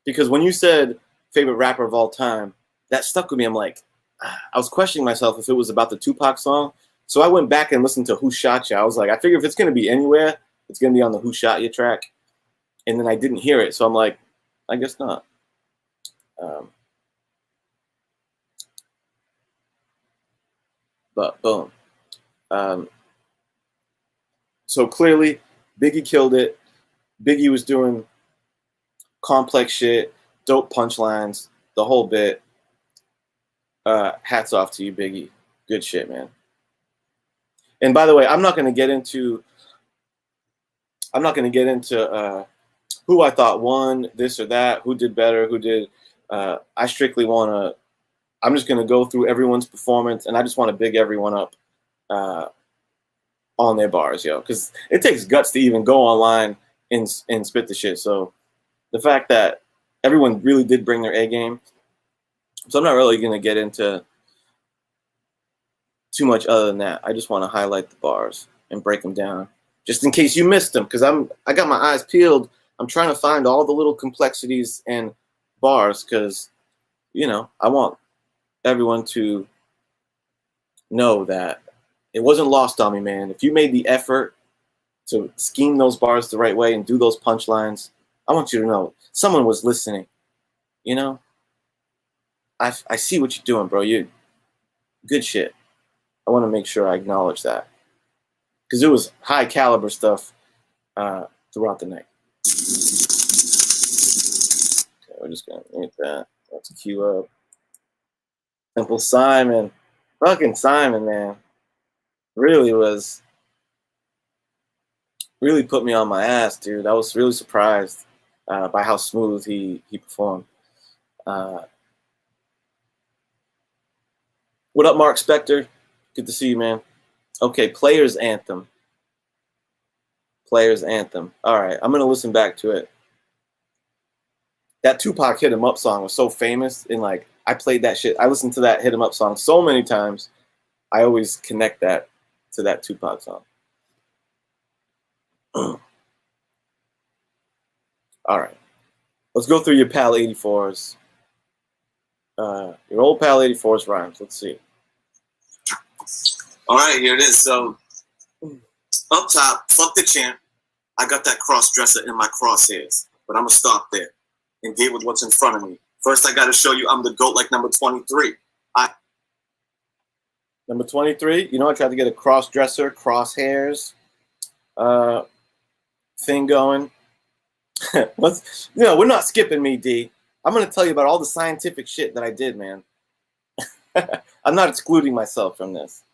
because when you said favorite rapper of all time, that stuck with me. I'm like, I was questioning myself if it was about the Tupac song. So I went back and listened to Who Shot Ya. I was like, I figure if it's going to be anywhere, it's going to be on the Who Shot Ya track. And then I didn't hear it. So I'm like, I guess not. But boom. So clearly, Biggie killed it. Biggie was doing complex shit, dope punchlines, the whole bit. Hats off to you, Biggie. Good shit, man. And by the way, I'm not going to get into who I thought won this or that, who did better, who did. I strictly want to. I'm just going to go through everyone's performance, and I just want to big everyone up on their bars, yo, because it takes guts to even go online and spit the shit. So the fact that everyone really did bring their A game, so I'm not really going to get into too much other than that. I just want to highlight the bars and break them down, just in case you missed them, because I got my eyes peeled. I'm trying to find all the little complexities and bars, because I want everyone to know that it wasn't lost on me, man. If you made the effort to scheme those bars the right way and do those punchlines, I want you to know someone was listening. I see what you're doing, bro. You good shit. I want to make sure I acknowledge that, because it was high caliber stuff throughout the night. Okay, we're just gonna make that. Let's queue up. Simple Simon, fucking Simon, man, really put me on my ass, dude. I was really surprised by how smooth he performed. What up, Mark Spector? Good to see you, man. Okay, Players Anthem. Players Anthem. All right, I'm gonna listen back to it. That Tupac Hit 'Em Up song was so famous, and I played that shit. I listened to that Hit 'Em Up song so many times. I always connect that to that Tupac song. All right, let's go through your Pal 84's. Your old Pal 84's rhymes. Let's see. All right, here it is. So up top, fuck the champ. I got that cross dresser in my crosshairs, but I'm gonna stop there and deal with what's in front of me. First, I gotta show you I'm the GOAT like number 23. Number 23. I tried to get a cross dresser, crosshairs thing going. We're not skipping me, D. I'm gonna tell you about all the scientific shit that I did, man. I'm not excluding myself from this.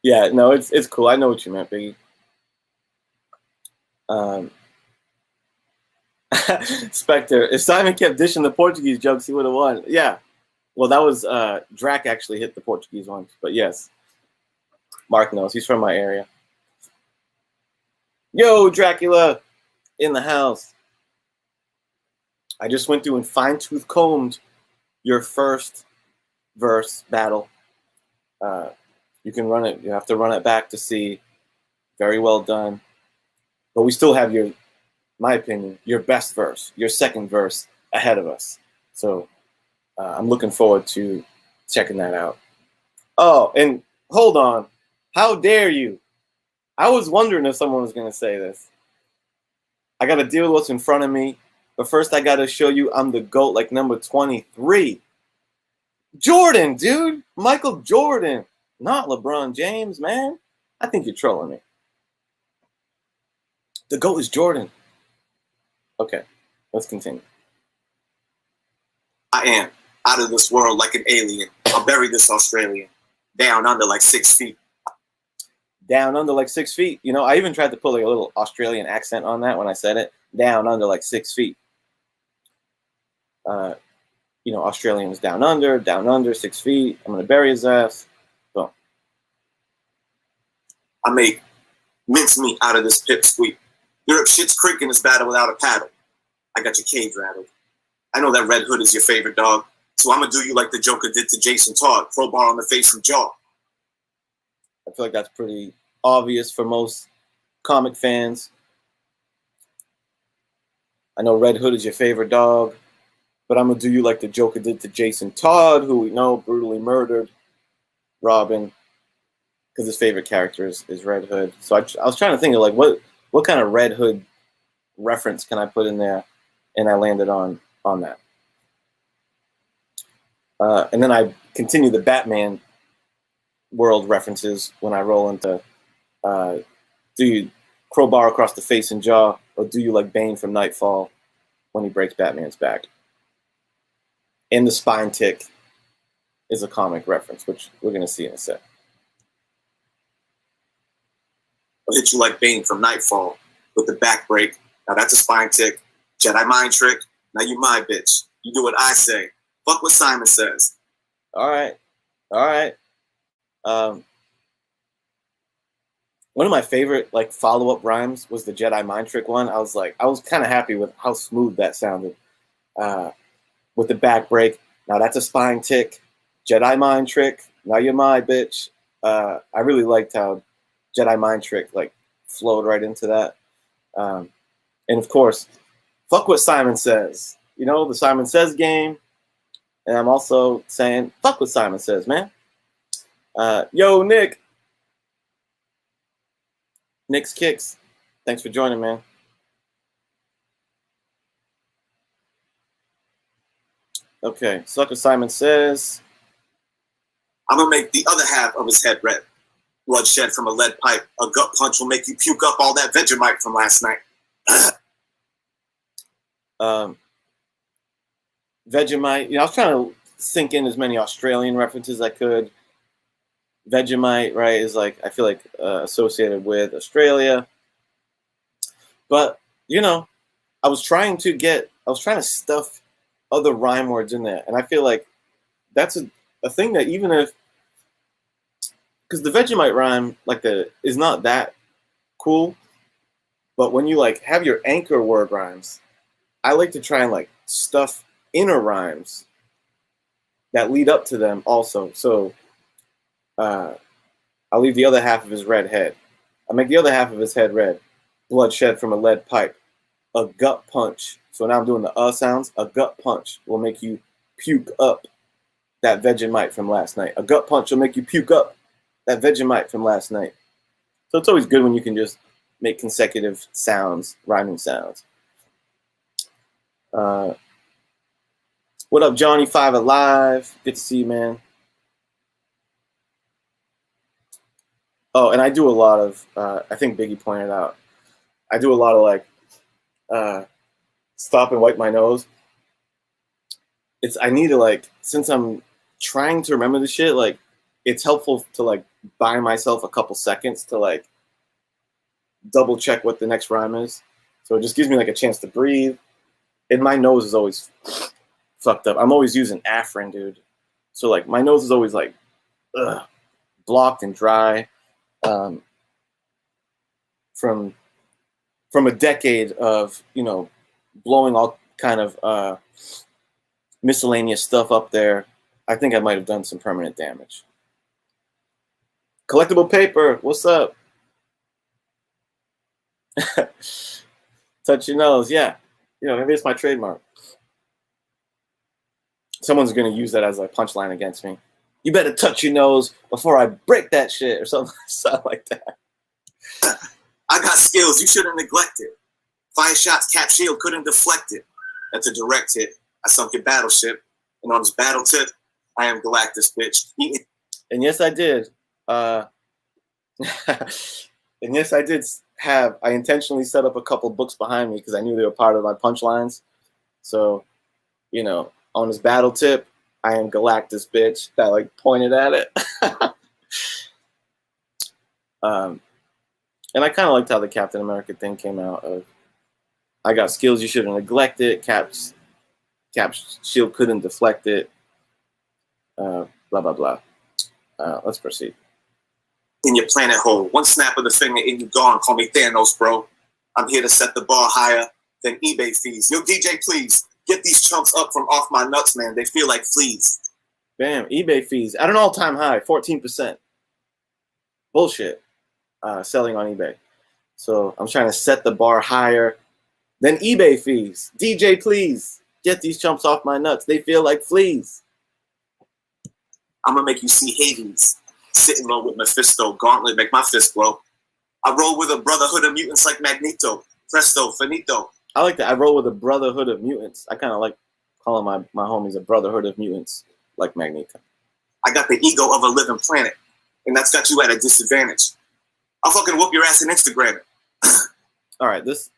Yeah, no, it's cool. I know what you meant, Biggie. Spectre, if Simon kept dishing the Portuguese jokes, he would have won. Yeah. Well, that was Drac actually hit the Portuguese ones, but yes. Mark knows. He's from my area. Yo, Dracula in the house. I just went through and fine-tooth combed your first verse battle. You can run it. You have to run it back to see. Very well done. But we still have my opinion, your best verse, your second verse ahead of us. So I'm looking forward to checking that out. Oh, and hold on. How dare you? I was wondering if someone was going to say this. I got to deal with what's in front of me. But first, I got to show you I'm the GOAT like number 23. Jordan, dude. Michael Jordan. Not LeBron James, man. I think you're trolling me. The GOAT is Jordan. Okay, let's continue. I am out of this world like an alien. I'll bury this Australian down under like 6 feet. Down under like 6 feet. I even tried to pull a little Australian accent on that when I said it. Down under like 6 feet. Australians down under 6 feet. I'm gonna bury his ass. Boom. I make mincemeat out of this pipsqueak. You're up shit's creek in this battle without a paddle. I got your cage rattled. I know that Red Hood is your favorite dog, so I'm gonna do you like the Joker did to Jason Todd, crowbar on the face from Jaw. I feel like that's pretty obvious for most comic fans. I know Red Hood is your favorite dog, but I'm gonna do you like the Joker did to Jason Todd, who we know brutally murdered Robin, because his favorite character is Red Hood. So I was trying to think of what kind of Red Hood reference can I put in there, and I landed on that. And then I continue the Batman world references when I roll into do you crowbar across the face and jaw, or do you like Bane from Nightfall when he breaks Batman's back? in the spine tick is a comic reference, which we're gonna see in a sec. I'll hit you like Bane from Nightfall with the back break. Now that's a spine tick. Jedi mind trick. Now you my bitch. You do what I say. Fuck what Simon says. All right. One of my favorite like follow-up rhymes was the Jedi mind trick one. I was kind of happy with how smooth that sounded. With the back break. Now that's a spine tick. Jedi mind trick. Now you're my bitch. I really liked how Jedi mind trick like flowed right into that. And of course, fuck what Simon says. You know, the Simon Says game. And I'm also saying, fuck what Simon says, man. Yo, Nick. Nick's Kicks. Thanks for joining, man. Okay, suck what Simon says. I'm gonna make the other half of his head red. Bloodshed from a lead pipe. A gut punch will make you puke up all that Vegemite from last night. Vegemite. You know, I was trying to sink in as many Australian references as I could. Vegemite, right, is like, I feel like associated with Australia. But, you know, I was trying to stuff other rhyme words in there. And I feel like that's a thing that even if, because the Vegemite rhyme, like is not that cool. But when you like have your anchor word rhymes, I like to try and like stuff inner rhymes that lead up to them also. So I'll leave the other half of his red head. I'll make the other half of his head red. Bloodshed from a lead pipe. A gut punch. So now I'm doing the sounds. A gut punch will make you puke up that Vegemite from last night. A gut punch will make you puke up that Vegemite from last night. So it's always good when you can just make consecutive sounds, rhyming sounds. What up, Johnny 5 Alive? Good to see you, man. Oh, and I do a lot of, I think Biggie pointed out, I do a lot of like, stop and wipe my nose. I need to like, since I'm trying to remember the shit, like, it's helpful to like buy myself a couple seconds to like double check what the next rhyme is. So it just gives me like a chance to breathe. And my nose is always fucked up. I'm always using Afrin, dude. So like my nose is always like blocked and dry from a decade of, you know, blowing all kind of miscellaneous stuff up there. I think I might have done some permanent damage. Collectible paper, what's up? Touch your nose, yeah. You know, maybe it's my trademark. Someone's gonna use that as a punchline against me. You better touch your nose before I break that shit, or something like that. I got skills you shouldn't neglect it. Fire shots, cap shield couldn't deflect it. That's a direct hit. I sunk your battleship, and on this battle tip, I am Galactus, bitch. And yes, I did. And yes, I did I intentionally set up a couple books behind me because I knew they were part of my punchlines. So, you know, on his battle tip, I am Galactus, bitch. That like pointed at it. And I kind of liked how the Captain America thing came out. I got skills you shouldn't neglect it. Cap's shield couldn't deflect it. Blah blah blah. Let's proceed. In your planet hole, one snap of the finger and you gone. Call me Thanos, bro. I'm here to set the bar higher than eBay fees. Yo, DJ, please get these chumps up from off my nuts, man. They feel like fleas. Bam, eBay fees at an all-time high, 14%. Bullshit. Selling on eBay. So I'm trying to set the bar higher than eBay fees. DJ, please get these chumps off my nuts. They feel like fleas. I'm gonna make you see Hades. Sitting low with Mephisto, gauntlet, make my fist blow. I roll with a brotherhood of mutants like Magneto. Presto, finito. I like that. I roll with a brotherhood of mutants. I kind of like calling my homies a brotherhood of mutants like Magneto. I got the ego of a living planet, and that's got you at a disadvantage. I'll fucking whoop your ass in Instagram. All right, this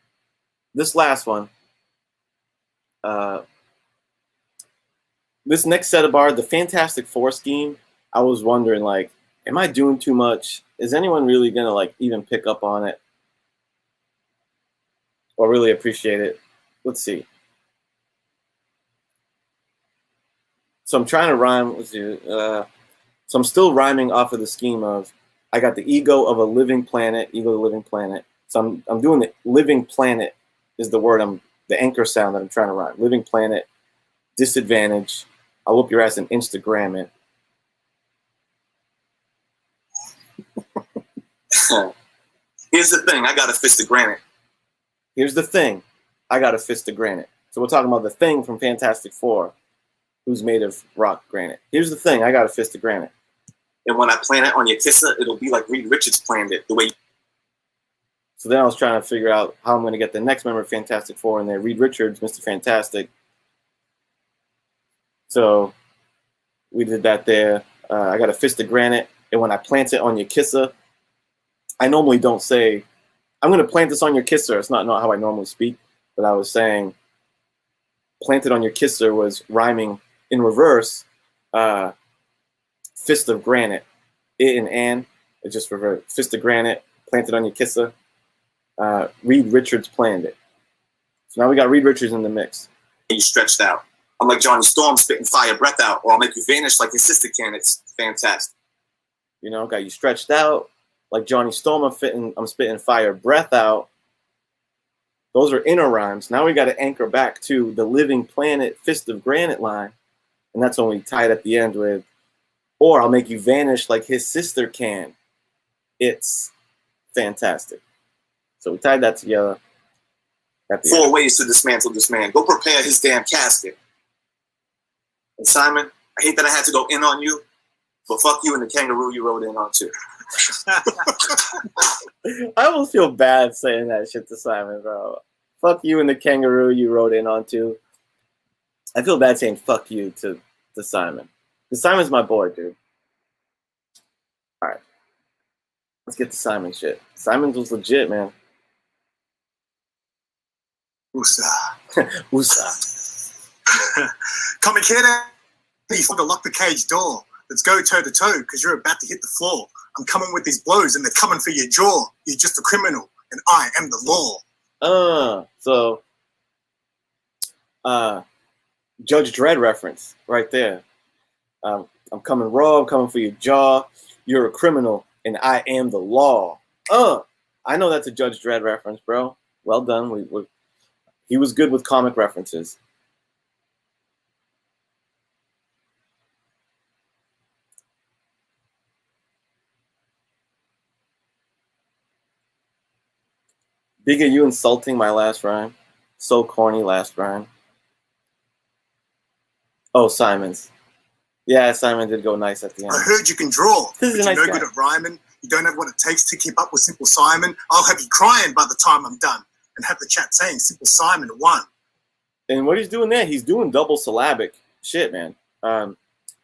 this next set of bars, the Fantastic Four scheme, I was wondering, like, am I doing too much? Is anyone really gonna like even pick up on it or really appreciate it? Let's see. So I'm trying to rhyme. Let's see. So I'm still rhyming off of the scheme of I got the ego of a living planet, ego of the living planet. So I'm doing the living planet is the word the anchor sound that I'm trying to rhyme. Living planet, disadvantage. I'll whoop your ass and Instagram it. Here's the thing, I got a fist of granite. Here's the thing, I got a fist of granite. So we're talking about the Thing from Fantastic Four, who's made of rock granite. Here's the thing, I got a fist of granite. And when I plant it on your kisser, it'll be like Reed Richards planned it. The way. So then I was trying to figure out how I'm going to get the next member of Fantastic Four in there. Reed Richards, Mr. Fantastic. So we did that there. I got a fist of granite. And when I plant it on your kisser, I normally don't say, I'm going to plant this on your kisser. It's not how I normally speak. But I was saying, planted on your kisser was rhyming in reverse. Fist of granite. It and an. It just reversed. Fist of granite, planted on your kisser. Reed Richards planned it. So now we got Reed Richards in the mix. You stretched out. I'm like Johnny Storm spitting fire breath out, or I'll make you vanish like your sister can. It's fantastic. You know, got you stretched out like Johnny Storm. I'm spitting fire breath out. Those are inner rhymes. Now we got to anchor back to the living planet fist of granite line. And that's when we tie it at the end with, or I'll make you vanish like his sister can. It's fantastic. So we tied that together. At the 4 end. ways to dismantle this man. Go prepare his damn casket. And Simon, I hate that I had to go in on you, but fuck you and the kangaroo you rode in on too. I almost feel bad saying that shit to Simon, bro. Fuck you and the kangaroo you rode in on too. I feel bad saying fuck you to Simon. Because Simon's my boy, dude. Alright. Let's get to Simon shit. Simon's was legit, man. Usa. Usa. Come here, you fucking lock the cage door. Let's go toe to toe, because you're about to hit the floor. I'm coming with these blows, and they're coming for your jaw. You're just a criminal, and I am the law. So Judge Dredd reference right there. I'm coming raw, I'm coming for your jaw. You're a criminal, and I am the law. I know that's a Judge Dredd reference, bro. Well done. He was good with comic references. Big, are you insulting my last rhyme? So corny last rhyme. Oh, Simon's. Yeah, Simon did go nice at the end. I heard you can draw, This but is a you're nice no guy. good at rhyming. You don't have what it takes to keep up with Simple Simon. I'll have you crying by the time I'm done, and have the chat saying Simple Simon won. And what he's doing there, he's doing double syllabic shit, man. I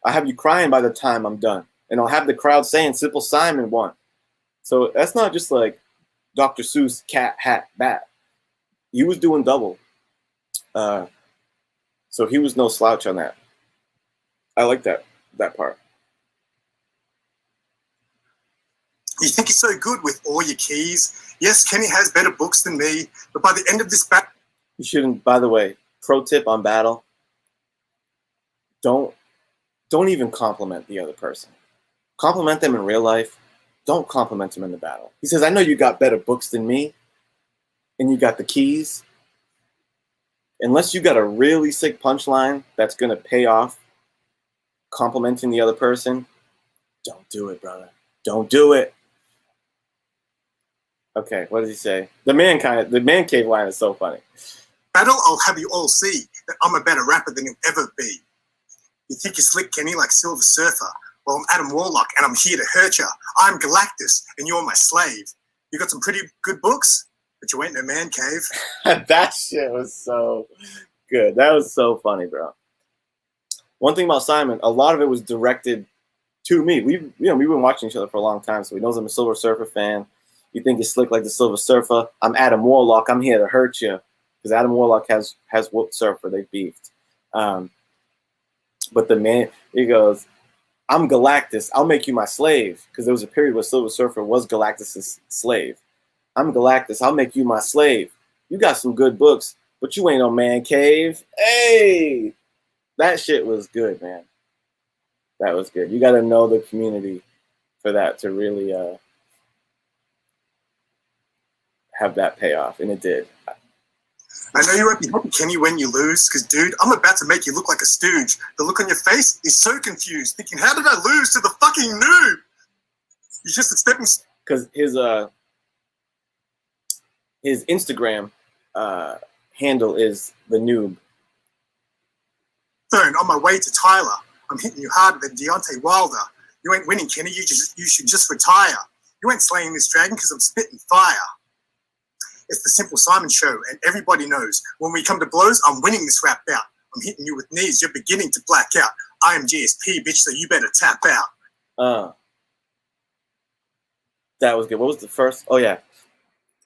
have you crying by the time I'm done. And I'll have the crowd saying Simple Simon won. So that's not just like Dr. Seuss, cat, hat, bat. He was doing double. So he was no slouch on that. I like that part. You think you're so good with all your keys? Yes, Kenny has better books than me, but by the end of this battle, You shouldn't, by the way, pro tip on battle, don't even compliment the other person. Compliment them in real life. Don't compliment them in the battle. He says, I know you got better books than me, and you got the keys. Unless you got a really sick punchline that's going to pay off complimenting the other person, don't do it, brother. Don't do it. Okay, what does he say? The man cave line is so funny. I'll have you all see that I'm a better rapper than you'll ever be. You think you're slick, Kenny, like Silver Surfer? Well, I'm Adam Warlock, and I'm here to hurt you. I'm Galactus, and you're my slave. You got some pretty good books, but you ain't no man cave. That shit was so good. That was so funny, bro. One thing about Simon, a lot of it was directed to me. We've been watching each other for a long time, so he knows I'm a Silver Surfer fan. You think you're slick like the Silver Surfer? I'm Adam Warlock. I'm here to hurt you, because Adam Warlock has whooped Surfer. They beefed. But the man, he goes, I'm Galactus. I'll make you my slave. Because there was a period where Silver Surfer was Galactus's slave. I'm Galactus. I'll make you my slave. You got some good books, but you ain't no man cave. Hey, that shit was good, man. That was good. You got to know the community for that to really have that payoff, and it did. I know you won't be happy, Kenny, when you lose, because, dude, I'm about to make you look like a stooge. The look on your face is so confused, thinking, how did I lose to the fucking noob? He's just a stepping stone. Because his Instagram handle is the noob. On my way to Tyler. I'm hitting you harder than Deontay Wilder. You ain't winning, Kenny. You should just retire. You ain't slaying this dragon because I'm spitting fire. It's the Simple Simon show, and everybody knows when we come to blows, I'm winning this rap bout. I'm hitting you with knees. You're beginning to black out. I am GSP, bitch, so you better tap out. That was good. What was the first? Oh, yeah.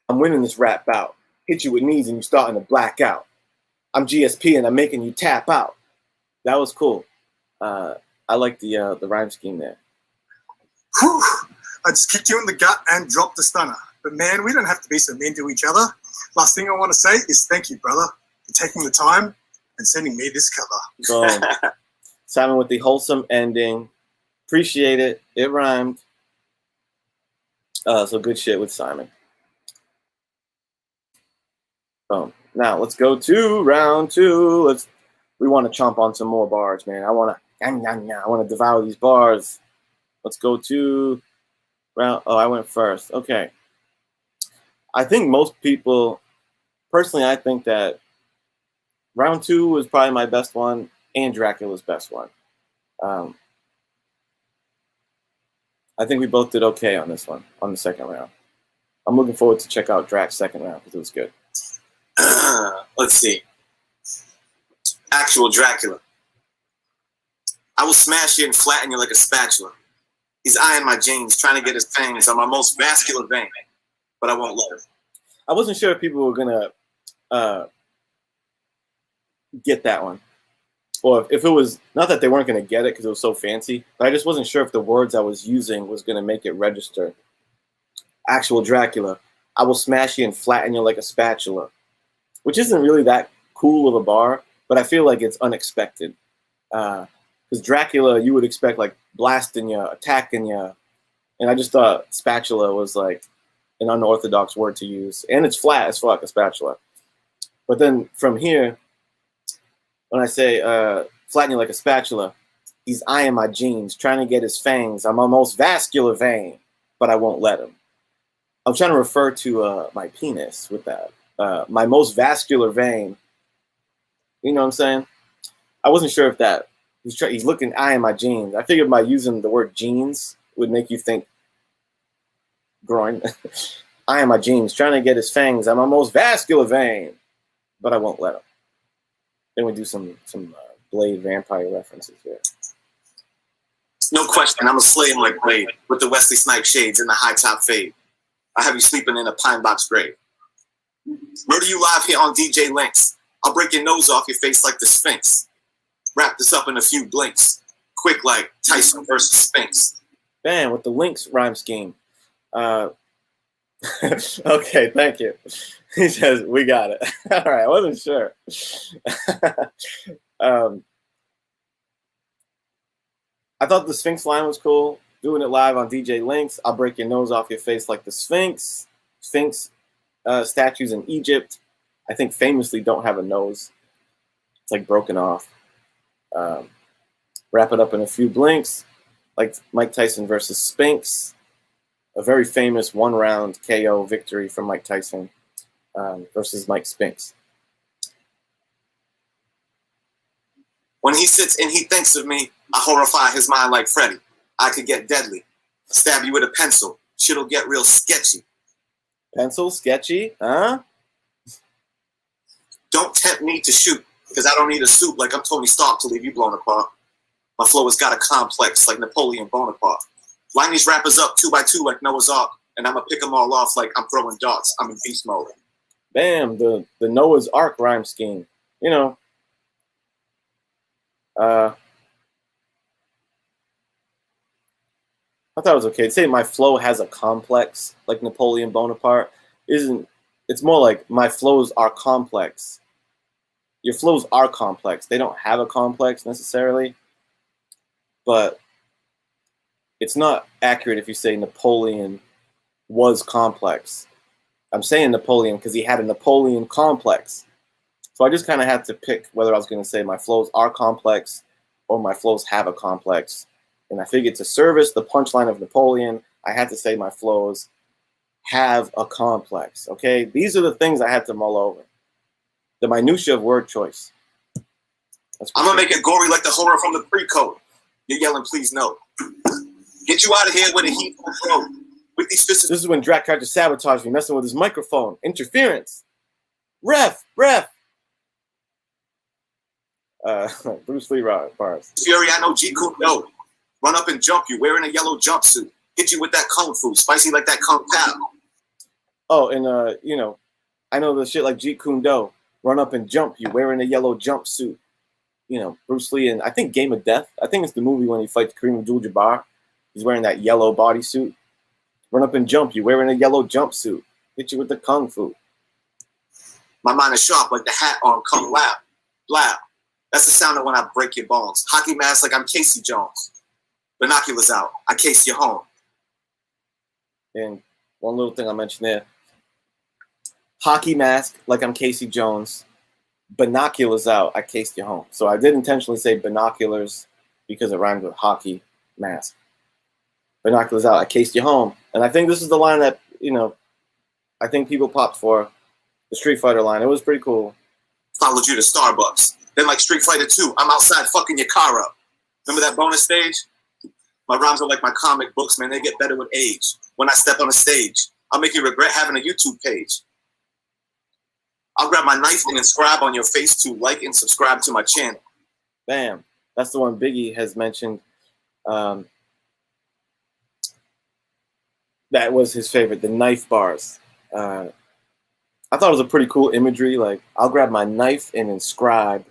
I'm winning this rap bout. Hit you with knees and you're starting to black out. I'm GSP and I'm making you tap out. That was cool. I like the rhyme scheme there. Whew. I just kicked you in the gut and dropped the stunner. But man, we don't have to be so mean to each other. Last thing I want to say is thank you, brother, for taking the time and sending me this cover. Boom. Simon with the wholesome ending. Appreciate it. It rhymed. So good shit with Simon. Boom. Now let's go to round two. We want to chomp on some more bars, man. I want to devour these bars. Let's go to round. Oh, I went first. Okay. I think most people, personally, I think that round two was probably my best one and Dracula's best one. I think we both did okay on this one, on the second round. I'm looking forward to check out Drac's second round because it was good. Let's see. Actual Dracula. I will smash you and flatten you like a spatula. He's eyeing my jeans, trying to get his fangs on my most vascular vein, but I won't let him. I wasn't sure if people were gonna get that one, or if it was not that they weren't gonna get it because it was so fancy, but I just wasn't sure if the words I was using was gonna make it register. Actual Dracula. I will smash you and flatten you like a spatula, which isn't really that cool of a bar, but I feel like it's unexpected. Because Dracula, you would expect like blasting you, attacking you, and I just thought spatula was like an unorthodox word to use, and it's flat as fuck, a spatula. But then from here, when I say flatten you like a spatula, he's eyeing my jeans, trying to get his fangs on my most vascular vein, but I won't let him. I'm trying to refer to my penis with that. My most vascular vein. You know what I'm saying? I wasn't sure if that he's looking eyeing my jeans. I figured by using the word jeans would make you think groin. Eyeing my jeans, trying to get his fangs on my most vascular vein, but I won't let him. Then we do some Blade vampire references here. No question, I'm a slay him like Blade with the Wesley Snipes shades and the high top fade. I have you sleeping in a pine box grave. Murder you live here on Djlinx. I'll break your nose off your face like the Sphinx. Wrap this up in a few blinks. Quick like Tyson versus Sphinx. Bam, with the Lynx rhyme scheme. Okay, thank you. He says, we got it. All right, I wasn't sure. I thought the Sphinx line was cool. Doing it live on Djlinx. I'll break your nose off your face like the Sphinx. Sphinx statues in Egypt, I think famously don't have a nose. It's like broken off. Wrap it up in a few blinks, like Mike Tyson versus Sphinx. A very famous one-round KO victory from Mike Tyson versus Mike Spinks. When he sits and he thinks of me, I horrify his mind like Freddy. I could get deadly. Stab you with a pencil. Shit'll get real sketchy. Pencil? Sketchy? Huh? Don't tempt me to shoot, because I don't need a suit like I'm Tony Stark to leave you blown apart. My flow has got a complex like Napoleon Bonaparte. Line these rappers up 2 by 2 like Noah's Ark, and I'm going to pick them all off like I'm throwing darts. I'm in beast mode. Bam, the Noah's Ark rhyme scheme. You know, I thought it was okay. To say my flow has a complex, like Napoleon Bonaparte, isn't. It's more like my flows are complex. Your flows are complex. They don't have a complex necessarily, but it's not accurate if you say Napoleon was complex. I'm saying Napoleon because he had a Napoleon complex. So I just kind of had to pick whether I was going to say my flows are complex or my flows have a complex. And I figured to service the punchline of Napoleon, I had to say my flows have a complex. Okay, these are the things I had to mull over. The minutia of word choice. I'm gonna make it gory like the horror from the pre-code. You're yelling, please no. Get you out of here with a heat throat. With these fists. This is when Drac tried to sabotage me, messing with his microphone. Interference. Ref. Bruce Lee bars. Fury, I know Jeet Kune Do. Run up and jump you wearing a yellow jumpsuit. Hit you with that kung fu, spicy like that kung pao. Oh, and you know, I know the shit like Jeet Kune Do. Run up and jump you wearing a yellow jumpsuit. You know, Bruce Lee and I think Game of Death. I think it's the movie when he fights Kareem Abdul-Jabbar. He's wearing that yellow bodysuit. Run up and jump you wearing a yellow jumpsuit. Hit you with the kung fu. My mind is sharp like the hat on Kung Lao. Lao. That's the sound of when I break your bones. Hockey mask like I'm Casey Jones. Binoculars out. I case you home. And one little thing I mentioned there. Hockey mask like I'm Casey Jones. Binoculars out. I cased you home. So I did intentionally say binoculars because it rhymed with hockey mask. Binoculars out. I cased you home. And I think this is the line that, you know, I think people popped for. The Street Fighter line. It was pretty cool. Followed you to Starbucks. Then like Street Fighter 2, I'm outside fucking your car up. Remember that bonus stage? My rhymes are like my comic books, man. They get better with age. When I step on a stage, I'll make you regret having a YouTube page. I'll grab my knife and inscribe on your face to like and subscribe to my channel. Bam. That's the one Biggie has mentioned. That was his favorite, the knife bars. I thought it was a pretty cool imagery. Like, I'll grab my knife and inscribe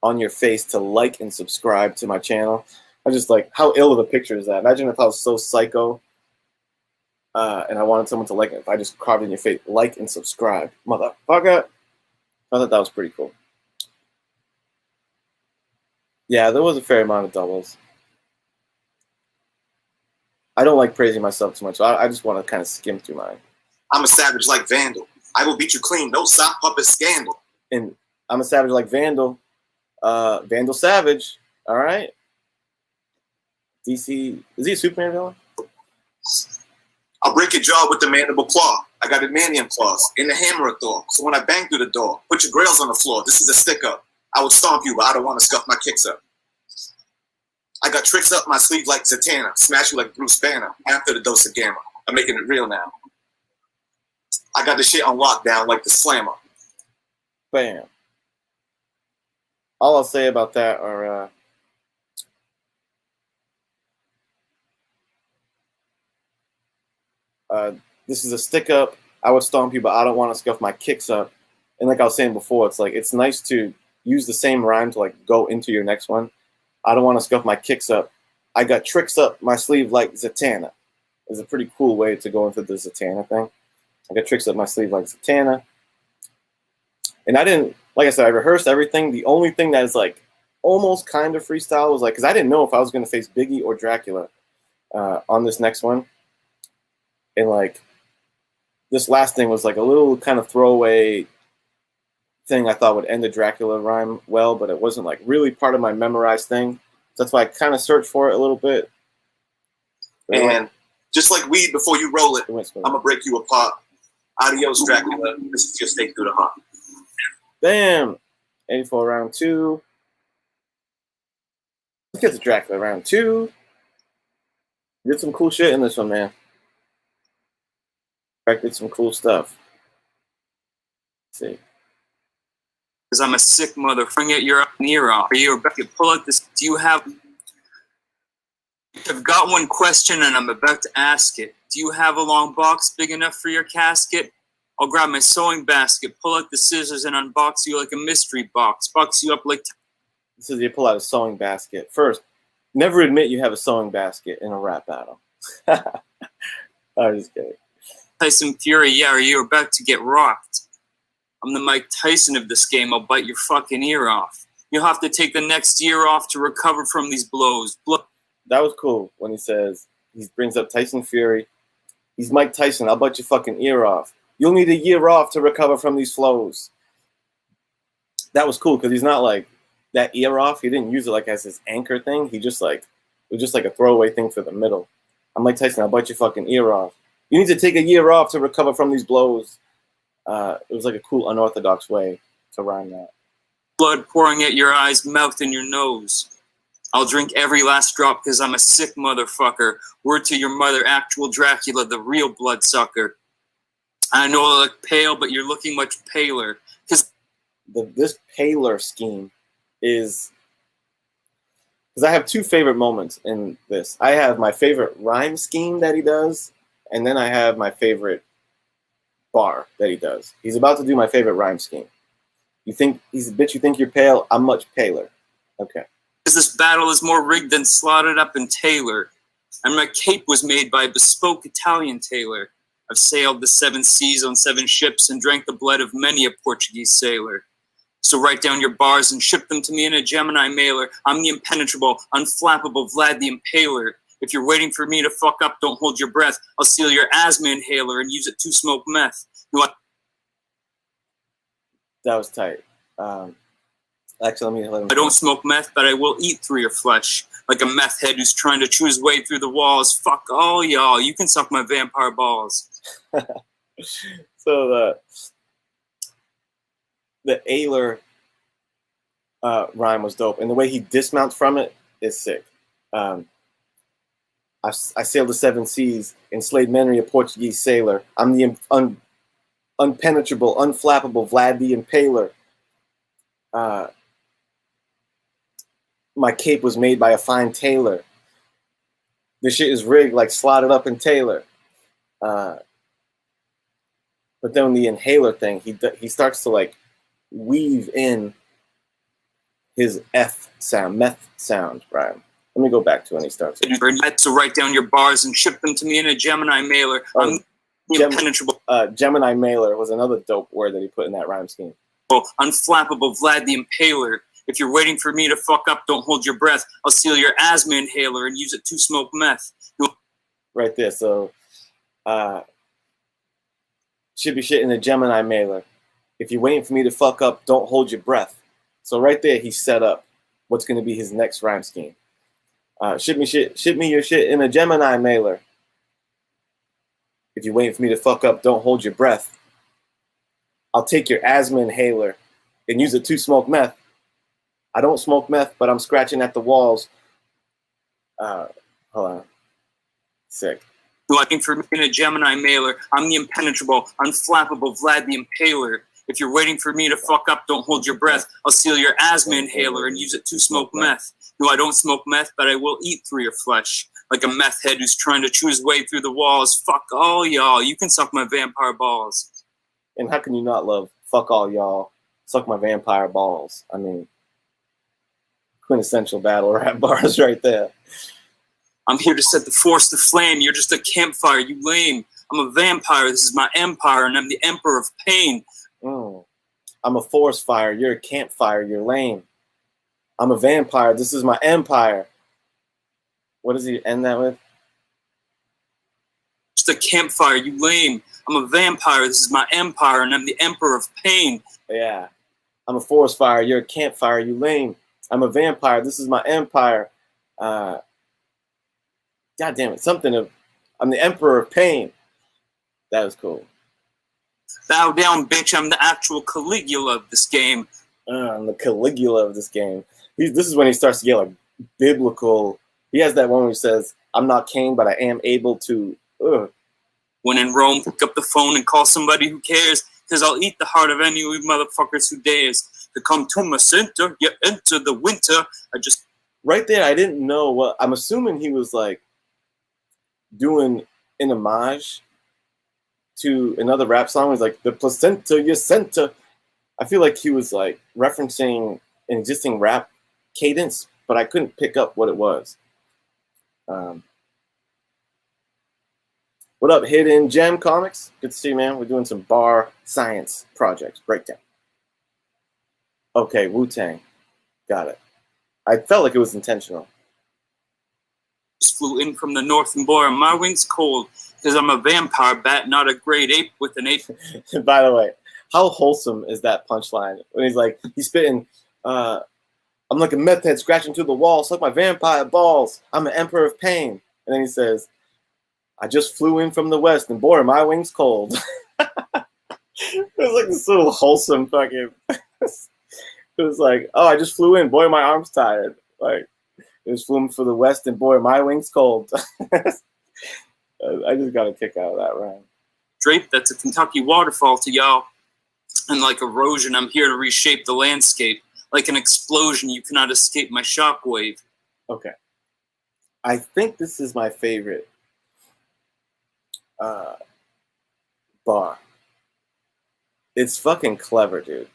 on your face to like and subscribe to my channel. I just like, how ill of a picture is that? Imagine if I was so psycho and I wanted someone to like it. If I just carved in your face, like and subscribe. Motherfucker. I thought that was pretty cool. Yeah, there was a fair amount of doubles. I don't like praising myself too much. So I just want to kind of skim through mine. I'm a savage like Vandal. I will beat you clean. No sock puppet scandal. And I'm a savage like Vandal. Vandal Savage. All right. DC. Is he a Superman villain? I'll break your jaw with the mandible claw. I got adamantium claws in the hammer of Thor. So when I bang through the door, put your grails on the floor. This is a stick up. I would stomp you, but I don't want to scuff my kicks up. I got tricks up my sleeve like Zatanna. Smash you like Bruce Banner after the dose of gamma. I'm making it real now. I got the shit on lockdown like the slammer. Bam. All I'll say about that are this is a stick up. I would stomp you, but I don't want to scuff my kicks up. And like I was saying before, it's like it's nice to use the same rhyme to like go into your next one. I don't want to scuff my kicks up. I got tricks up my sleeve like Zatanna. It's a pretty cool way to go into the Zatanna thing. I got tricks up my sleeve like Zatanna. And I didn't, like I said, I rehearsed everything. The only thing that is like almost kind of freestyle was like, because I didn't know if I was going to face Biggie or Dracula on this next one. And like this last thing was like a little kind of throwaway thing I thought would end the Dracula rhyme well, but it wasn't like really part of my memorized thing. So that's why I kind of searched for it a little bit. And just like weed before you roll it, I'm going to break you apart. Adios, Dracula. This is your stake through the heart. Bam! 84 round 2. Let's get to Dracula round 2. Did some cool shit in this one, man. Did some cool stuff. Let's see. Because I'm a sick motherfucker. You're near off. Are you about to pull out this? Do you have? I've got one question and I'm about to ask it. Do you have a long box big enough for your casket? I'll grab my sewing basket, pull out the scissors, and unbox you like a mystery box. Box you up like. This is you pull out a sewing basket. First, never admit you have a sewing basket in a rap battle. I'm just kidding. Tyson Fury, yeah, are you about to get rocked? I'm the Mike Tyson of this game. I'll bite your fucking ear off. You'll have to take the next year off to recover from these blows. That was cool when he says, he brings up Tyson Fury. He's Mike Tyson. I'll bite your fucking ear off. You'll need a year off to recover from these flows. That was cool because he's not like that ear off. He didn't use it like as his anchor thing. He just like, it was just like a throwaway thing for the middle. I'm Mike Tyson. I'll bite your fucking ear off. You need to take a year off to recover from these blows. It was like a cool, unorthodox way to rhyme that. Blood pouring at your eyes, mouth, and your nose. I'll drink every last drop because I'm a sick motherfucker. Word to your mother, actual Dracula, the real bloodsucker. I know I look pale, but you're looking much paler. Because this paler scheme is... Because I have two favorite moments in this. I have my favorite rhyme scheme that he does, and then I have my favorite bar that he does. He's about to do my favorite rhyme scheme. You think he's a bitch, you think you're pale, I'm much paler. Okay. this battle is more rigged than slotted up in Taylor. And my cape was made by a bespoke Italian tailor. I've sailed the 7 seas on 7 ships and drank the blood of many a Portuguese sailor. So write down your bars and ship them to me in a Gemini mailer. I'm the impenetrable, unflappable Vlad the Impaler. If you're waiting for me to fuck up, don't hold your breath. I'll steal your asthma inhaler and use it to smoke meth. That was tight. Actually, let me. I don't smoke meth, but I will eat through your flesh. Like a meth head who's trying to chew his way through the walls. Fuck all y'all. You can suck my vampire balls. So the Ayler rhyme was dope. And the way he dismounts from it is sick. I sailed the 7 seas, enslaved many a Portuguese sailor. I'm the unpenetrable, unflappable Vlad the Impaler. My cape was made by a fine tailor. This shit is rigged like slotted up in Taylor. But then the inhaler thing, he starts to like weave in his F sound, meth sound, right? Let me go back to when he starts. So write down your bars and ship them to me in a Gemini mailer. I'm impenetrable. Gemini mailer was another dope word that he put in that rhyme scheme. Unflappable Vlad the Impaler. If you're waiting for me to fuck up, don't hold your breath. I'll steal your asthma inhaler and use it to smoke meth. Right there. So, should be shit in a Gemini mailer. If you're waiting for me to fuck up, don't hold your breath. So right there, he set up what's going to be his next rhyme scheme. Ship me your shit in a Gemini mailer. If you're waiting for me to fuck up, don't hold your breath. I'll take your asthma inhaler and use it to smoke meth. I don't smoke meth, but I'm scratching at the walls. Hold on. Sick. Looking for me in a Gemini mailer. I'm the impenetrable, unflappable Vlad the Impaler. If you're waiting for me to fuck up, don't hold your breath. I'll steal your asthma inhaler and use it to smoke meth. No, I don't smoke meth, but I will eat through your flesh. Like a meth head who's trying to chew his way through the walls. Fuck all y'all. You can suck my vampire balls. And how can you not love fuck all y'all, suck my vampire balls? I mean, quintessential battle rap bars right there. I'm here to set the force to flame. You're just a campfire, you lame. I'm a vampire. This is my empire, and I'm the emperor of pain. I'm a forest fire. You're a campfire. You're lame. I'm a vampire. This is my empire. What does he end that with? Just a campfire, you lame. I'm a vampire. This is my empire, and I'm the emperor of pain. Yeah. I'm a forest fire. You're a campfire. You lame. I'm a vampire. This is my empire. God damn it. I'm the emperor of pain. That was cool. Bow down, bitch. I'm the actual Caligula of this game. I'm the Caligula of this game. This is when he starts to get like biblical. He has that one where he says, I'm not Cain, but I am able to. When in Rome, pick up the phone and call somebody who cares, because I'll eat the heart of any of you motherfuckers who dares to come to my center. You enter the winter. Right there, I didn't know what. I'm assuming he was like doing an homage to another rap song. It was like the placenta, your center. I feel like he was like referencing an existing rap cadence, but I couldn't pick up what it was. What up, Hidden Gem Comics? Good to see you, man. We're doing some bar science projects. Breakdown. Okay, Wu-Tang. Got it. I felt like it was intentional. Just flew in from the north, and boy, are my wings cold, because I'm a vampire bat, not a great ape with an ape. By the way, how wholesome is that punchline? When he's like, he's spitting, I'm like a meth head scratching through the wall, suck my vampire balls. I'm an emperor of pain. And then he says, I just flew in from the west, and boy, are my wings cold. It was like this little wholesome fucking. It was like, oh, I just flew in, boy, my arm's tired. Like, it was flew in for the west, and boy, my wings cold. I just got a kick out of that rhyme. Drape, that's a Kentucky waterfall to y'all. And like erosion, I'm here to reshape the landscape. Like an explosion, you cannot escape my shockwave. Okay. I think this is my favorite bar. It's fucking clever, dude.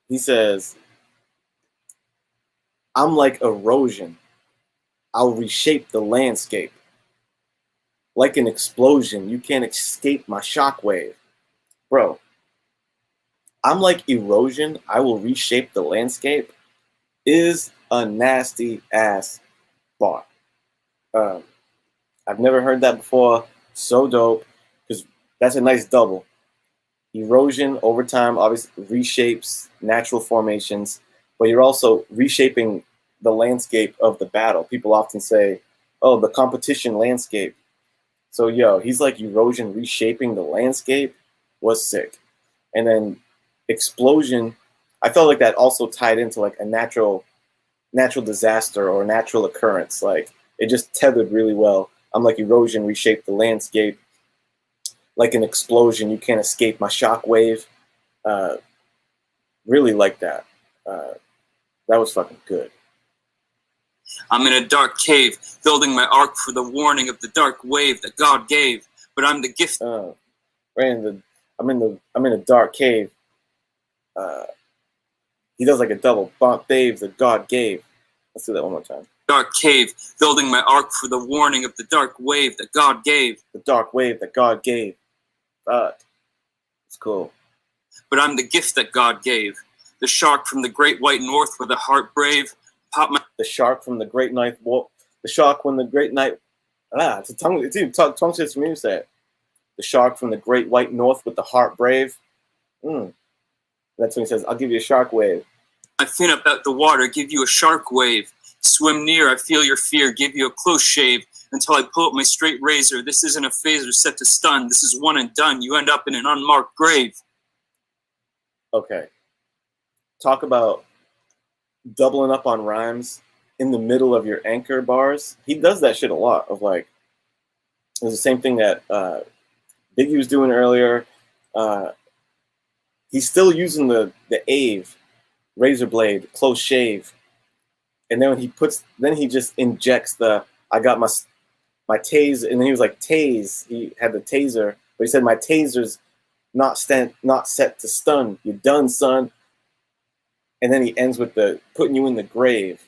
He says, I'm like erosion. I'll reshape the landscape. Like an explosion, you can't escape my shockwave. Bro, I'm like erosion, I will reshape the landscape is a nasty ass bar. I've never heard that before. So dope, because that's a nice double. Erosion over time obviously reshapes natural formations, but you're also reshaping the landscape of the battle. People often say, oh, the competition landscape. So, yo, he's like erosion reshaping the landscape was sick. And then explosion, I felt like that also tied into like a natural disaster or natural occurrence. Like it just tethered really well. I'm like erosion reshaped the landscape. Like an explosion, you can't escape my shockwave. Really like that. That was fucking good. I'm in a dark cave, building my ark for the warning of the dark wave that God gave. But I'm the gift. I'm in a dark cave. He does like a double bump Dave that God gave. Let's do that one more time. Dark cave, building my ark for the warning of the dark wave that God gave. The dark wave that God gave. It's cool. But I'm the gift that God gave. The shark from the great white north with a heart brave. The shark from the great night. The shark when the great night. It's a tongue. It's even tongue twister for me to say it. The shark from the great white north with the heart brave. That's when he says, "I'll give you a shark wave." I fin up out the water, give you a shark wave. Swim near, I feel your fear, give you a close shave until I pull up my straight razor. This isn't a phaser set to stun. This is one and done. You end up in an unmarked grave. Okay. Talk about doubling up on rhymes in the middle of your anchor bars. He does that shit a lot. Of like, it was the same thing that Biggie was doing earlier. He's still using the Ave, razor blade, close shave, and then when he just injects I got my tase, and then he was like tase. He had the taser, but he said my taser's not set to stun. You're done, son. And then he ends with the putting you in the grave.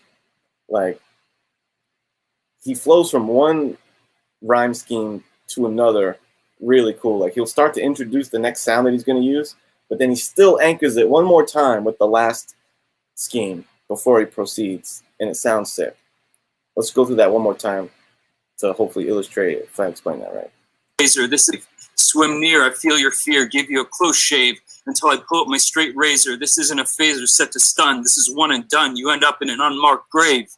Like, he flows from one rhyme scheme to another really cool. Like, he'll start to introduce the next sound that he's going to use, but then he still anchors it one more time with the last scheme before he proceeds, and it sounds sick. Let's go through that one more time to hopefully illustrate it, if I explain that right. Razor, this is swim near, I feel your fear, give you a close shave until I pull up my straight razor. This isn't a phaser set to stun. This is one and done. You end up in an unmarked grave.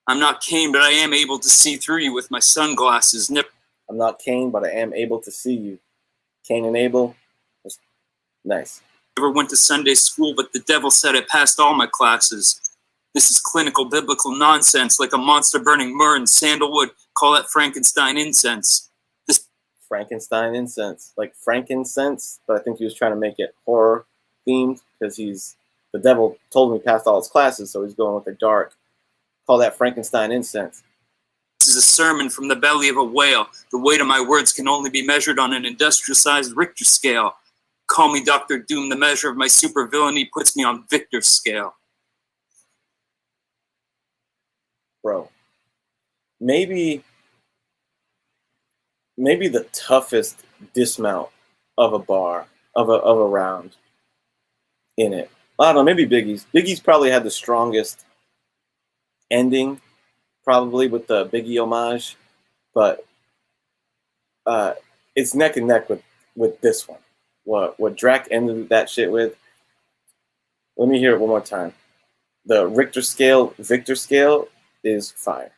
I'm not Kane, but I am able to see through you with my sunglasses. I'm not Kane, but I am able to see you. Cain and Abel. That's nice. Never went to Sunday school, but the devil said I passed all my classes. This is clinical biblical nonsense, like a monster burning myrrh and sandalwood. Call that Frankenstein incense. Frankenstein incense, like frankincense, but I think he was trying to make it horror themed because the devil told him he passed all his classes, so he's going with the dark. Call that Frankenstein incense. This is a sermon from the belly of a whale. The weight of my words can only be measured on an industrial-sized Richter scale. Call me Dr. Doom. The measure of my supervillainy puts me on Victor's scale. Bro, maybe maybe the toughest dismount of a bar, of a round in it. I don't know, maybe Biggie's. Biggie's probably had the strongest ending, probably with the Biggie homage, but it's neck and neck with this one. What Drac ended that shit with. Let me hear it one more time. The Richter scale, Victor scale is fire.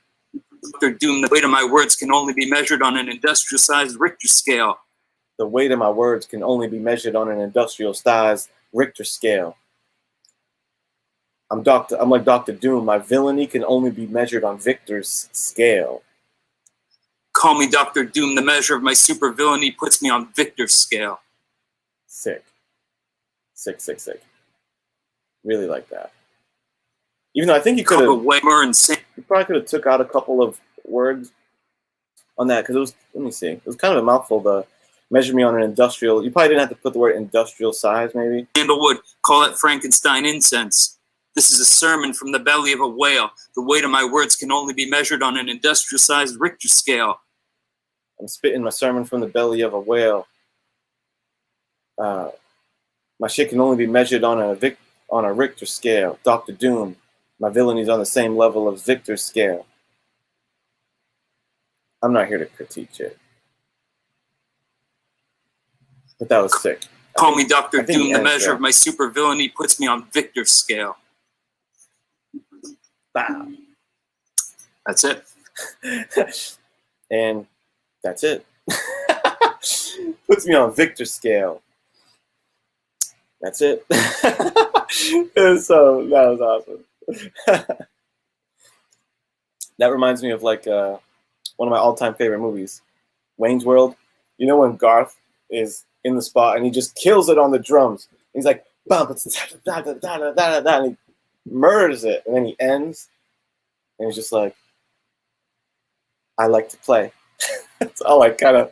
Dr. Doom, the weight of my words can only be measured on an industrial-sized Richter scale. The weight of my words can only be measured on an industrial-sized Richter scale. I'm like Dr. Doom. My villainy can only be measured on Victor's scale. Call me Dr. Doom. The measure of my super villainy puts me on Victor's scale. Sick. Sick, sick, sick. Really like that. Even though I think you could have way more insane. You probably could have took out a couple of words on that because it was. Let me see. It was kind of a mouthful. The measure me on an industrial. You probably didn't have to put the word industrial size, maybe. Sandalwood. Call it Frankenstein incense. This is a sermon from the belly of a whale. The weight of my words can only be measured on an industrial-sized Richter scale. I'm spitting my sermon from the belly of a whale. My shit can only be measured on a Richter scale. Dr. Doom. My villainy is on the same level as Victor's scale. I'm not here to critique it. But that was sick. Call me Dr. I think Doom. The ends measure there. of my super villainy puts me on Victor's scale. Wow. That's it. And that's it. Puts me on Victor's scale. That's it. So that was awesome. That reminds me of like one of my all-time favorite movies, Wayne's World. You know when Garth is in the spot and he just kills it on the drums. He's like, bum, and he murders it, and then he ends, and he's just like, I like to play. It's all like kind of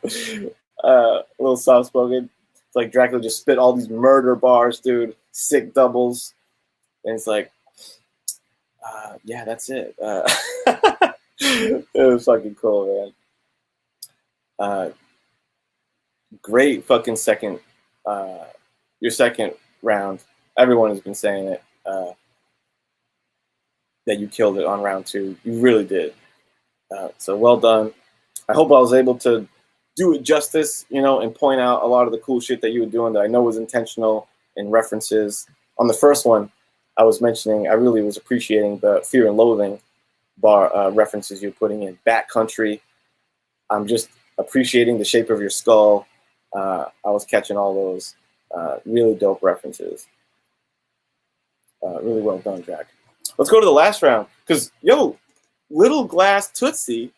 a little soft-spoken. It's like Dracula just spit all these murder bars, dude, sick doubles, and it's like, yeah, that's it. It was fucking cool, man. Great fucking second, your second round. Everyone has been saying it, that you killed it on round 2. You really did. So well done. I hope I was able to do it justice, and point out a lot of the cool shit that you were doing that I know was intentional in references. On the first one, I was mentioning, I really was appreciating the Fear and Loathing bar references you're putting in. Backcountry. I'm just appreciating the shape of your skull. I was catching all those really dope references. Really well done, Jack. Let's go to the last round. Because, Little Glass Tootsie,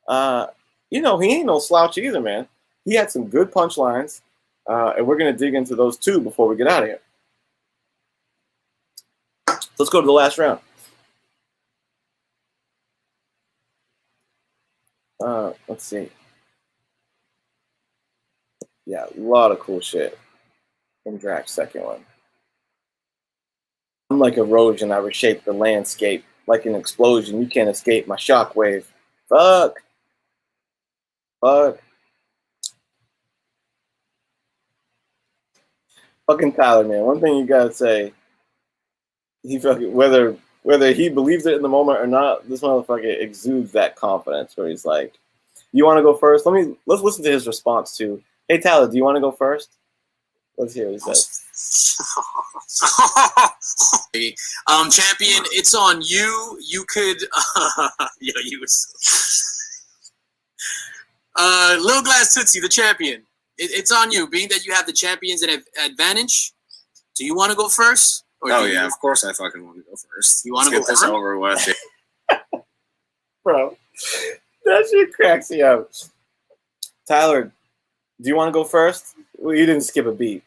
he ain't no slouch either, man. He had some good punchlines, and we're going to dig into those too before we get out of here. Let's go to the last round. Let's see. Yeah, a lot of cool shit in Drak's second one. I'm like erosion, I reshape the landscape. Like an explosion, you can't escape my shockwave. Fuck. Fucking Tyler, man. One thing you gotta say, he fucking whether he believes it in the moment or not, this motherfucker exudes that confidence where he's like, "You want to go first? Let's listen to his response to, hey Tyler, do you want to go first? Let's hear what he says. Champion, it's on you. You could, Lil Glass Tootsie, the champion. It's on you, being that you have the champions at advantage. Do you want to go first? Oh yeah, of course I fucking want to go first. You want to get go this first? over with? Bro, that shit cracks me up. Tyler, do you want to go first? Well, you didn't skip a beat.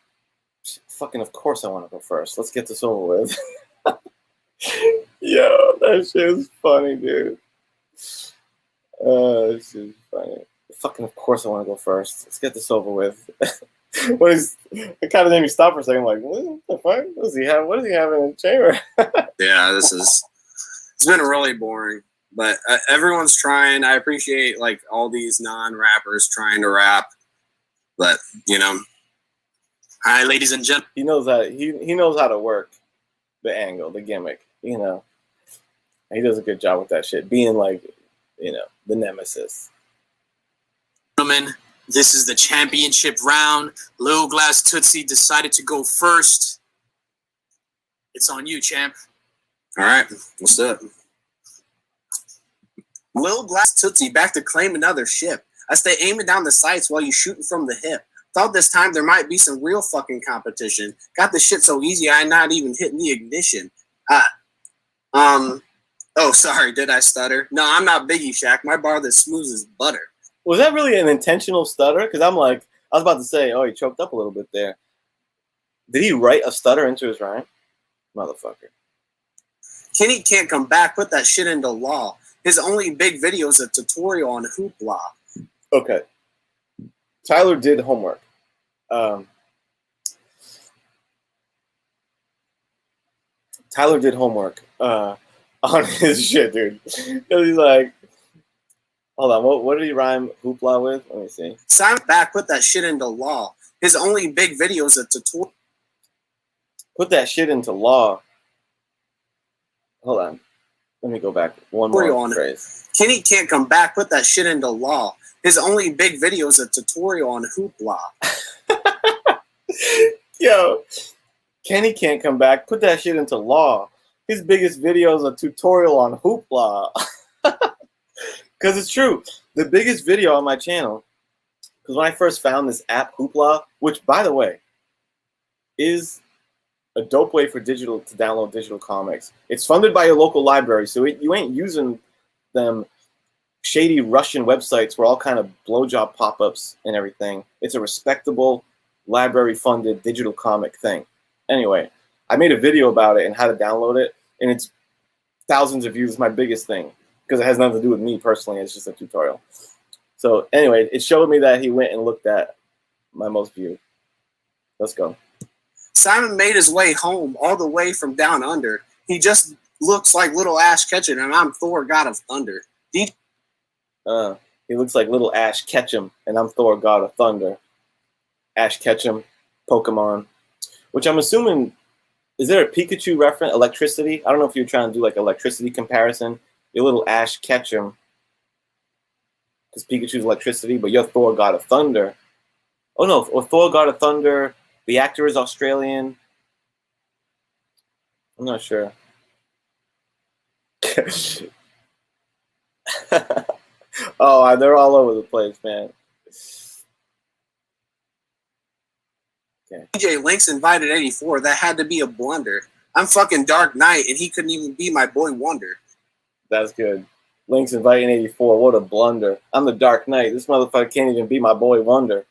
Fucking of course I want to go first. Let's get this over with. Yo, that shit is funny, dude. This shit is funny. Fucking of course I want to go first. Let's get this over with. It kind of made me stop for a second. Like, what the fuck? What does he have? What does he have in the chamber? Yeah, it's been really boring. But everyone's trying. I appreciate like all these non-rappers trying to rap, but you know. All right, ladies and gentlemen. He knows how he knows how to work the angle, the gimmick. You know, he does a good job with that shit. Being like, you know, the nemesis. This is the championship round. Lil Glass Tootsie decided to go first. It's on you, champ. All right, what's up? Lil Glass Tootsie back to claim another ship. I stay aiming down the sights while you shooting from the hip. Thought this time there might be some real fucking competition. Got the shit so easy I not even hitting the ignition. Oh, sorry, did I stutter? No, I'm not Biggie Shaq. My bar that's smooth as butter. Was that really an intentional stutter? Because I'm like, I was about to say, oh, he choked up a little bit there. Did he write a stutter into his rhyme? Motherfucker. Kenny can't come back. Put that shit into law. His only big video is a tutorial on hoopla. Okay. Tyler did homework. Tyler did homework on his shit, dude. Because he's like, hold on, what did he rhyme hoopla with? Let me see. Simon back. Put that shit into law. His only big video is a tutorial. Put that shit into law. Hold on. Let me go back. One more phrase. Kenny can't come back. Put that shit into law. His only big video is a tutorial on hoopla. Yo, Kenny can't come back. Put that shit into law. His biggest video is a tutorial on hoopla. Because it's true. The biggest video on my channel, because when I first found this app, Hoopla, which, by the way, is a dope way for to download digital comics. It's funded by your local library, so you ain't using them shady Russian websites where all kind of blowjob pop-ups and everything. It's a respectable library-funded digital comic thing. Anyway, I made a video about it and how to download it, and it's thousands of views. It's my biggest thing because it has nothing to do with me personally. It's just a tutorial. So anyway, it showed me that he went and looked at my most viewed. Let's go. Simon made his way home all the way from down under. He just looks like little Ash Ketchum, and I'm Thor, God of Thunder. He looks like little Ash Ketchum, and I'm Thor, God of Thunder. Ash Ketchum, Pokemon, which I'm assuming, is there a Pikachu reference? Electricity? I don't know if you're trying to do like electricity comparison. Your little Ash Ketchum, because Pikachu's electricity, but you're Thor, God of Thunder. Oh no, or Thor, God of Thunder. The actor is Australian. I'm not sure. Oh, they're all over the place, man. Okay. Djlinx invited 84. That had to be a blunder. I'm fucking Dark Knight, and he couldn't even be my boy Wonder. That's good. Lynx inviting 84. What a blunder. I'm the Dark Knight. This motherfucker can't even be my boy Wonder.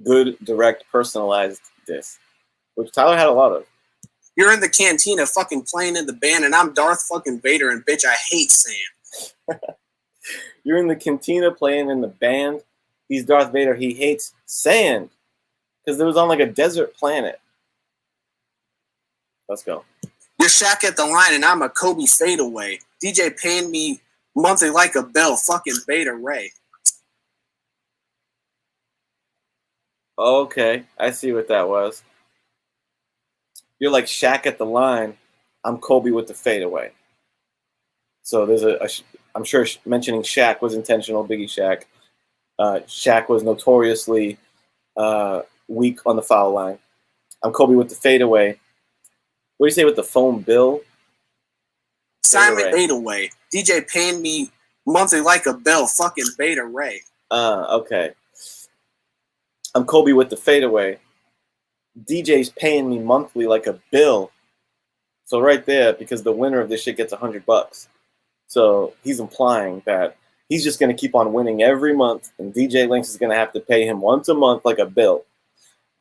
Good, direct, personalized diss, which Tyler had a lot of. You're in the cantina fucking playing in the band, and I'm Darth fucking Vader, and bitch, I hate sand. You're in the cantina playing in the band. He's Darth Vader. He hates sand because it was on like a desert planet. Let's go. You're Shaq at the line, and I'm a Kobe fadeaway. DJ paying me monthly like a bill, fucking Beta Ray. Okay, I see what that was. You're like Shaq at the line. I'm Kobe with the fadeaway. So there's I'm sure mentioning Shaq was intentional, Biggie Shaq. Shaq was notoriously weak on the foul line. I'm Kobe with the fadeaway. What do you say with the phone bill? Simon Fadeaway. DJ paying me monthly like a bill, fucking Beta Ray. Okay. I'm Kobe with the fadeaway. DJ's paying me monthly like a bill. So right there, because the winner of this shit gets $100. So he's implying that he's just going to keep on winning every month, and Djlinx is going to have to pay him once a month like a bill.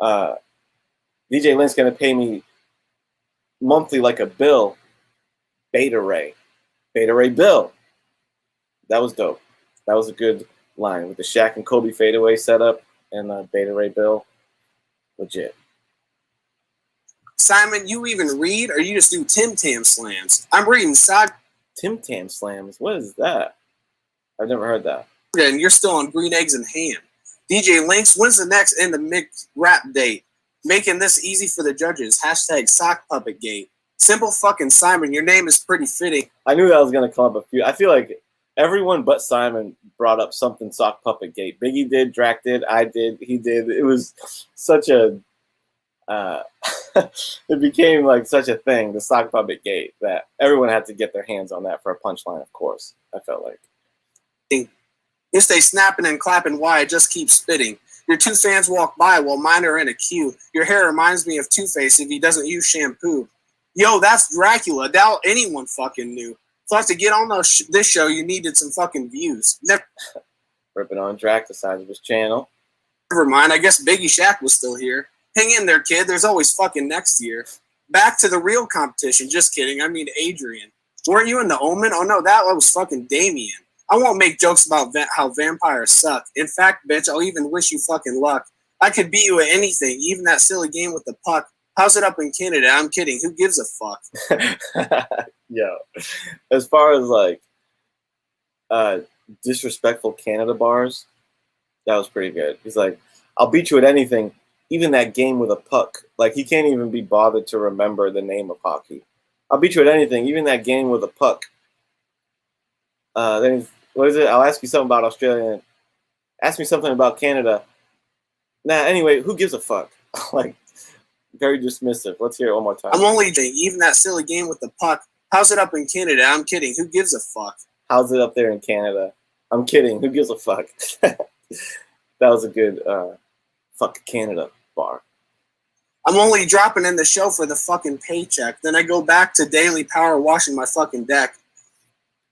Djlinx is going to pay me monthly like a bill. Beta Ray. Beta Ray Bill. That was dope. That was a good line with the Shaq and Kobe fadeaway setup. And Beta Ray Bill, legit. Simon, you even read, or you just do Tim Tam slams? I'm reading side. Tim Tam Slams. What is that? I've never heard that. And you're still on green eggs and ham. Djlinx, when's the next in the mixed rap date? Making this easy for the judges. Hashtag sock puppet gate. Simple fucking Simon, your name is pretty fitting. I knew that was going to come up a few. I feel like everyone but Simon brought up something sock puppet gate. Biggie did, Drac did, I did, he did. It was such a it became like such a thing, the sock puppet gate, that everyone had to get their hands on that for a punchline, of course. I felt like. You stay snapping and clapping why I just keep spitting. Your two fans walk by while mine are in a queue. Your hair reminds me of Two-Face if he doesn't use shampoo. Yo, that's Dracula. Doubt anyone fucking knew. Thought to get on this show, you needed some fucking views. Ripping on Drac, the size of his channel. Never mind, I guess Biggie Shaq was still here. Hang in there, kid. There's always fucking next year. Back to the real competition. Just kidding. I mean Adrian. Weren't you in The Omen? Oh, no, that was fucking Damien. I won't make jokes about how vampires suck. In fact, bitch, I'll even wish you fucking luck. I could beat you at anything, even that silly game with the puck. How's it up in Canada? I'm kidding. Who gives a fuck? Yo, as far as like disrespectful Canada bars, that was pretty good. He's like, I'll beat you at anything, even that game with a puck. Like, he can't even be bothered to remember the name of hockey. I'll beat you at anything, even that game with a puck. Then what is it? I'll ask you something about Australia. Ask me something about Canada. Nah, anyway, who gives a fuck? Like, very dismissive. Let's hear it one more time. I'm only even that silly game with the puck. How's it up in Canada? I'm kidding. Who gives a fuck? How's it up there in Canada? I'm kidding. Who gives a fuck? That was a good fuck Canada bar. I'm only dropping in the show for the fucking paycheck. Then I go back to daily power washing my fucking deck.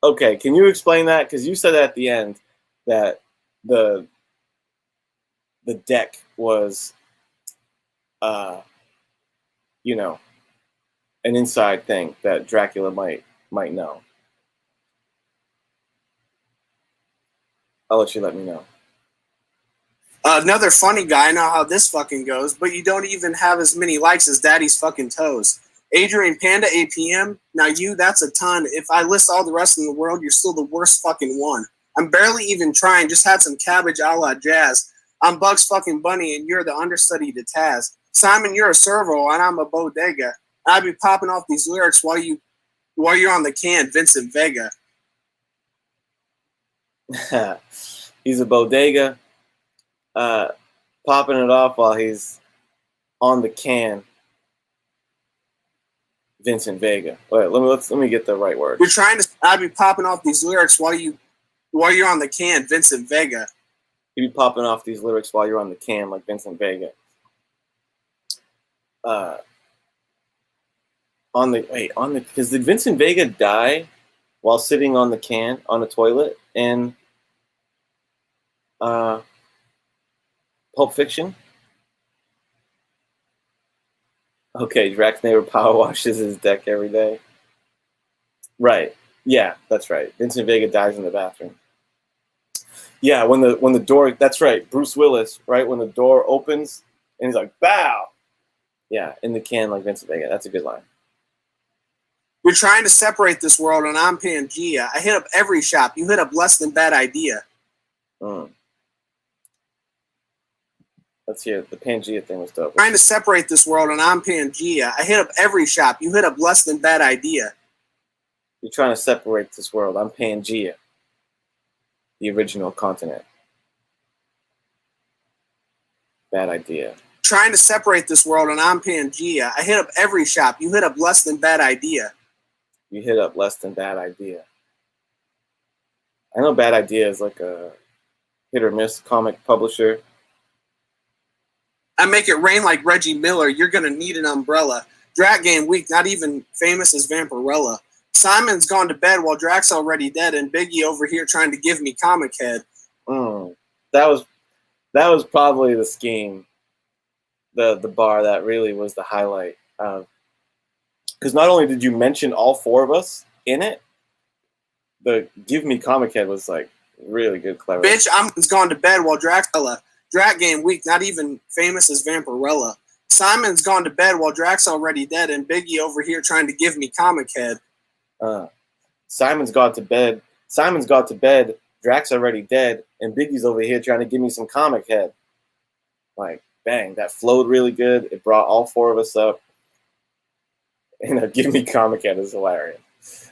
Okay, can you explain that? Because you said at the end that the deck was, you know, an inside thing that Dracula might know. I'll let you let me know. Another funny guy, I know how this fucking goes, but you don't even have as many likes as Daddy's fucking toes. Adrian Panda APM, now you, that's a ton. If I list all the rest in the world, you're still the worst fucking one. I'm barely even trying, just had some cabbage a la jazz. I'm Bugs fucking Bunny and you're the understudy to Taz. Simon, you're a servo and I'm a bodega. I'd be popping off these lyrics while you're on the can, Vincent Vega. He's a bodega, popping it off while he's on the can. Vincent Vega. Wait, let me get the right word. You're trying to. I'd be popping off these lyrics while you're on the can, Vincent Vega. You'd be popping off these lyrics while you're on the can, like Vincent Vega. Because did Vincent Vega die while sitting on the can on a toilet in Pulp Fiction? Okay, Drax Neighbor power washes his deck every day. Right. Yeah, that's right. Vincent Vega dies in the bathroom. Yeah, when the door, that's right, Bruce Willis, right? When the door opens and he's like, bow. Yeah, in the can like Vincent Vega. That's a good line. You're trying to separate this world and I'm Pangea. I hit up every shop. You hit up less than bad idea. Let's hear it. The Pangea thing was dope. Trying to separate this world and I'm Pangea. I hit up every shop. You hit up less than bad idea. You're trying to separate this world. I'm Pangea, the original continent. Bad idea. Trying to separate this world and I'm Pangea. I hit up every shop. You hit up less than bad idea. You hit up less than bad idea. I know Bad Idea is like a hit or miss comic publisher. I make it rain like Reggie Miller. You're going to need an umbrella. Drac Game Week, not even famous as Vampirella. Simon's gone to bed while Drac's already dead, and Biggie over here trying to give me comic head. That was probably the scheme, the bar that really was the highlight. Because not only did you mention all four of us in it, the give me comic head was like really good, clever. Bitch, I'm gone to bed while Drac Game Week, not even famous as Vampirella. Simon's gone to bed while Drac's already dead, and Biggie over here trying to give me comic head. Simon's got to bed. Simon's got to bed. Drax already dead, and Biggie's over here trying to give me some comic head. Like, bang, that flowed really good. It brought all four of us up. And give me comic head is hilarious.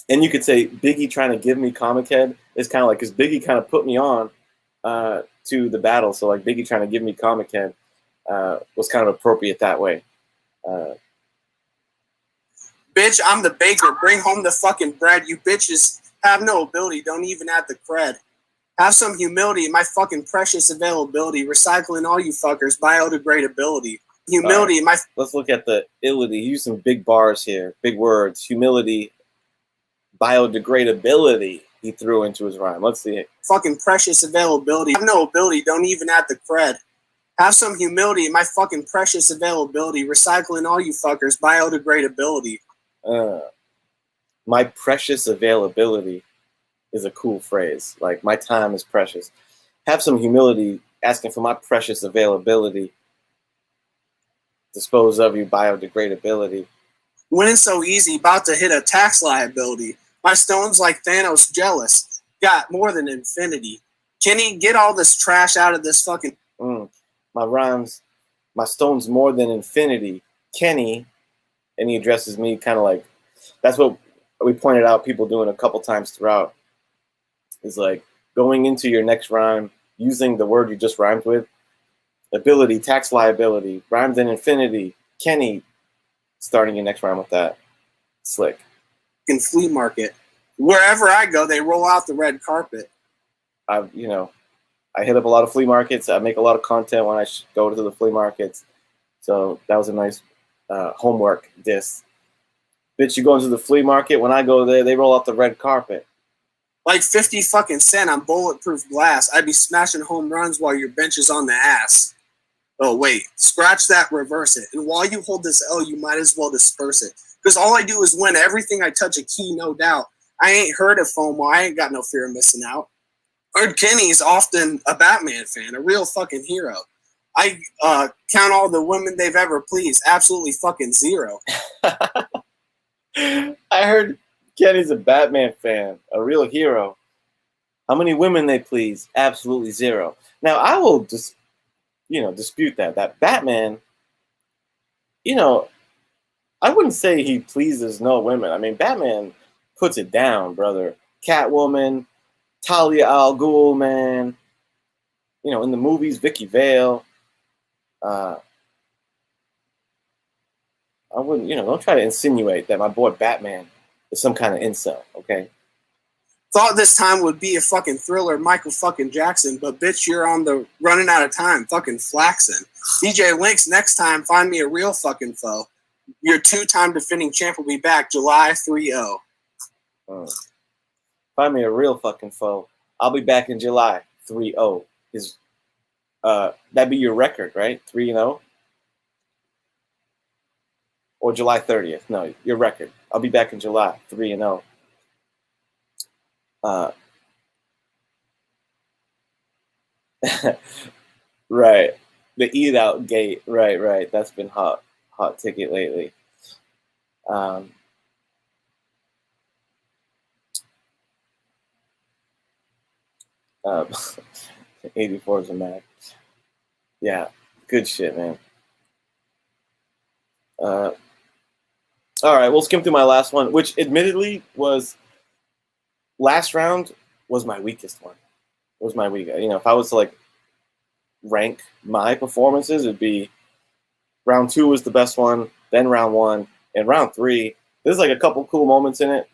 And you could say Biggie trying to give me comic head is kind of like, because Biggie kind of put me on to the battle. So like Biggie trying to give me comic head was kind of appropriate that way. Bitch, I'm the baker. Bring home the fucking bread. You bitches have no ability. Don't even have the cred. Have some humility. My fucking precious availability. Recycling all you fuckers. Biodegradability. Humility. Right. Let's look at the illity. Use some big bars here. Big words. Humility. Biodegradability. He threw into his rhyme. Let's see it. Fucking precious availability. Have no ability. Don't even have the cred. Have some humility. My fucking precious availability. Recycling all you fuckers. Biodegradability. My precious availability is a cool phrase. Like, my time is precious. Have some humility, asking for my precious availability. Dispose of you, biodegradability. Winning so easy, about to hit a tax liability. My stone's like Thanos jealous. Got more than infinity. Kenny, get all this trash out of this fucking... My rhymes, my stone's more than infinity. Kenny, and he addresses me kind of like, that's what we pointed out people doing a couple times throughout. Is like going into your next rhyme, using the word you just rhymed with. Ability, tax liability, rhymes in infinity. Kenny, starting your next rhyme with that. Slick. In flea market. Wherever I go, they roll out the red carpet. I hit up a lot of flea markets. I make a lot of content when I go to the flea markets. So that was a nice homework diss. Bitch, you go into the flea market. When I go there, they roll out the red carpet. Like 50 fucking cent on bulletproof glass. I'd be smashing home runs while your bench is on the ass. Oh, wait. Scratch that, reverse it. And while you hold this L, you might as well disperse it. Because all I do is win. Everything I touch a key, no doubt. I ain't heard of FOMO. I ain't got no fear of missing out. Erd Kenny's often a Batman fan, a real fucking hero. I count all the women they've ever pleased. Absolutely fucking zero. I heard Kenny's a Batman fan, a real hero. How many women they please? Absolutely zero. Now, I will just, dispute that. That Batman, I wouldn't say he pleases no women. I mean, Batman puts it down, brother. Catwoman, Talia al Ghul, man. In the movies, Vicky Vale. I wouldn't, don't try to insinuate that my boy Batman is some kind of incel, okay? Thought this time would be a fucking thriller, Michael fucking Jackson, but bitch, you're on the running out of time, fucking flaxing. Djlinx, next time, find me a real fucking foe. Your two-time defending champ will be back July 3-0. Find me a real fucking foe. I'll be back in July 3-0. That'd be your record, right? 3-0? Or July 30th. No, your record. I'll be back in July 3-0. Right. The eat out gate. Right. That's been hot ticket lately. 84 is a Mac. Yeah, good shit, man. All right, we'll skim through my last one, which admittedly was last round was my weakest one. It was my weak. If I was to like rank my performances, it'd be round 2 was the best one, then round 1, and round 3. There's like a couple cool moments in it,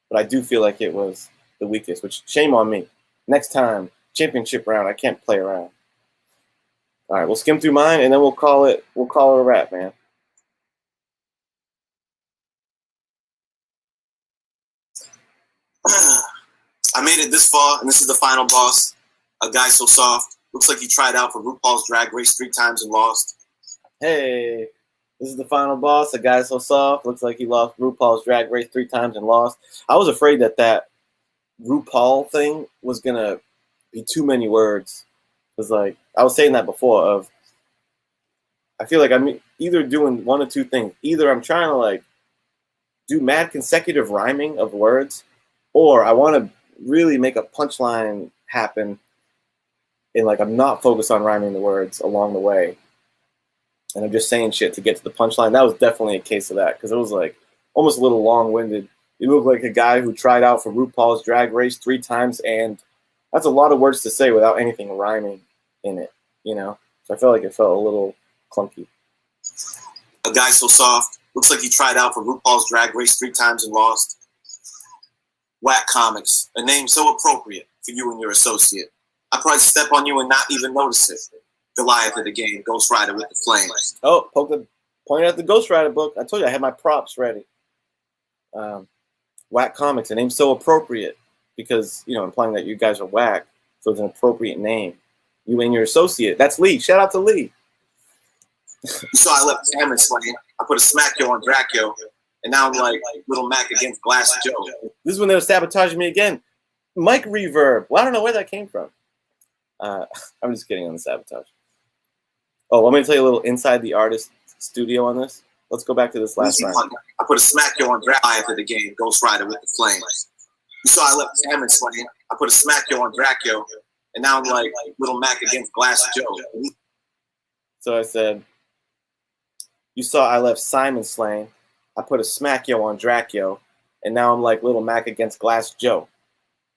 but I do feel like it was the weakest. Which shame on me. Next time, championship round, I can't play around. All right, we'll skim through mine, and then we'll call it a wrap, man. I made it this far, and this is the final boss. A guy so soft. Looks like he tried out for RuPaul's Drag Race 3 times and lost. Hey, this is the final boss. A guy so soft. Looks like he lost RuPaul's Drag Race 3 times and lost. I was afraid that RuPaul thing was going to be too many words. It's like, I was saying that before I feel like I'm either doing one of two things. Either I'm trying to like do mad consecutive rhyming of words, or I want to really make a punchline happen and like I'm not focused on rhyming the words along the way. And I'm just saying shit to get to the punchline. That was definitely a case of that because it was like almost a little long-winded. You look like a guy who tried out for RuPaul's Drag Race 3 times, and that's a lot of words to say without anything rhyming in it, you know? So I felt like it felt a little clunky. A guy so soft, looks like he tried out for RuPaul's Drag Race 3 times and lost. Whack Comics, a name so appropriate for you and your associate. I probably step on you and not even notice it. Goliath of the game, Ghost Rider with the flames. Oh, point at the Ghost Rider book. I told you I had my props ready. Whack Comics, a name so appropriate because, you know, implying that you guys are whack. So it's an appropriate name. You and your associate. That's Lee. Shout out to Lee. You saw I left Cameron slaying. I put a smack yo on Dracula, and now I'm like Little Mac against Glass Joe. This is when they were sabotaging me again. Mic reverb. Well, I don't know where that came from. I'm just kidding on the sabotage. Oh, want me to tell you a little inside the artist studio on this? Let's go back to this last time. I put a smack yo on Goliath of the game, Ghost Rider with the flames. You saw I left Cameron slaying. I put a smack yo on Dracula, and now I'm like Little Mac against Glass Joe. So I said, you saw I left Simon slain. I put a smack yo on Dracula, and now I'm like Little Mac against Glass Joe.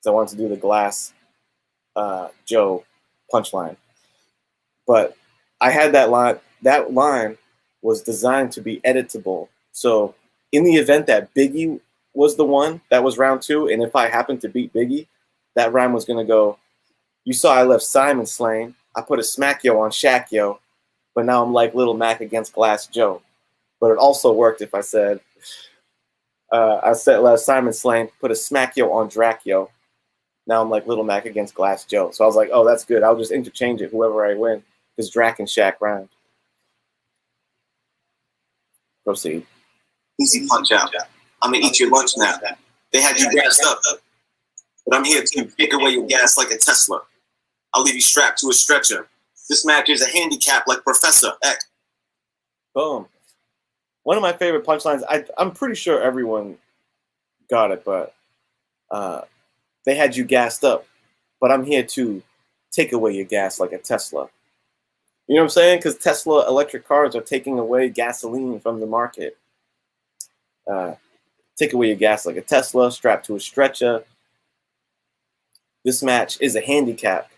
So I wanted to do the Glass Joe punchline. But I had that line. That line was designed to be editable. So in the event that Biggie was the one that was round 2, and if I happened to beat Biggie, that rhyme was going to go, you saw I left Simon slain. I put a smack yo on Shaq yo, but now I'm like Little Mac against Glass Joe. But it also worked if I said, left Simon slain, put a smack yo on Drac yo. Now I'm like Little Mac against Glass Joe. So I was like, oh, that's good. I'll just interchange it whoever I win because Drac and Shaq rhymed. Proceed. Easy punch out. I'm gonna eat your lunch now. They had you gassed up, but I'm here to take away your gas like a Tesla. I'll leave you strapped to a stretcher. This match is a handicap like Professor X. Boom. One of my favorite punchlines. I'm pretty sure everyone got it, but they had you gassed up, but I'm here to take away your gas like a Tesla. You know what I'm saying? Because Tesla electric cars are taking away gasoline from the market. Take away your gas like a Tesla, strapped to a stretcher. This match is a handicap,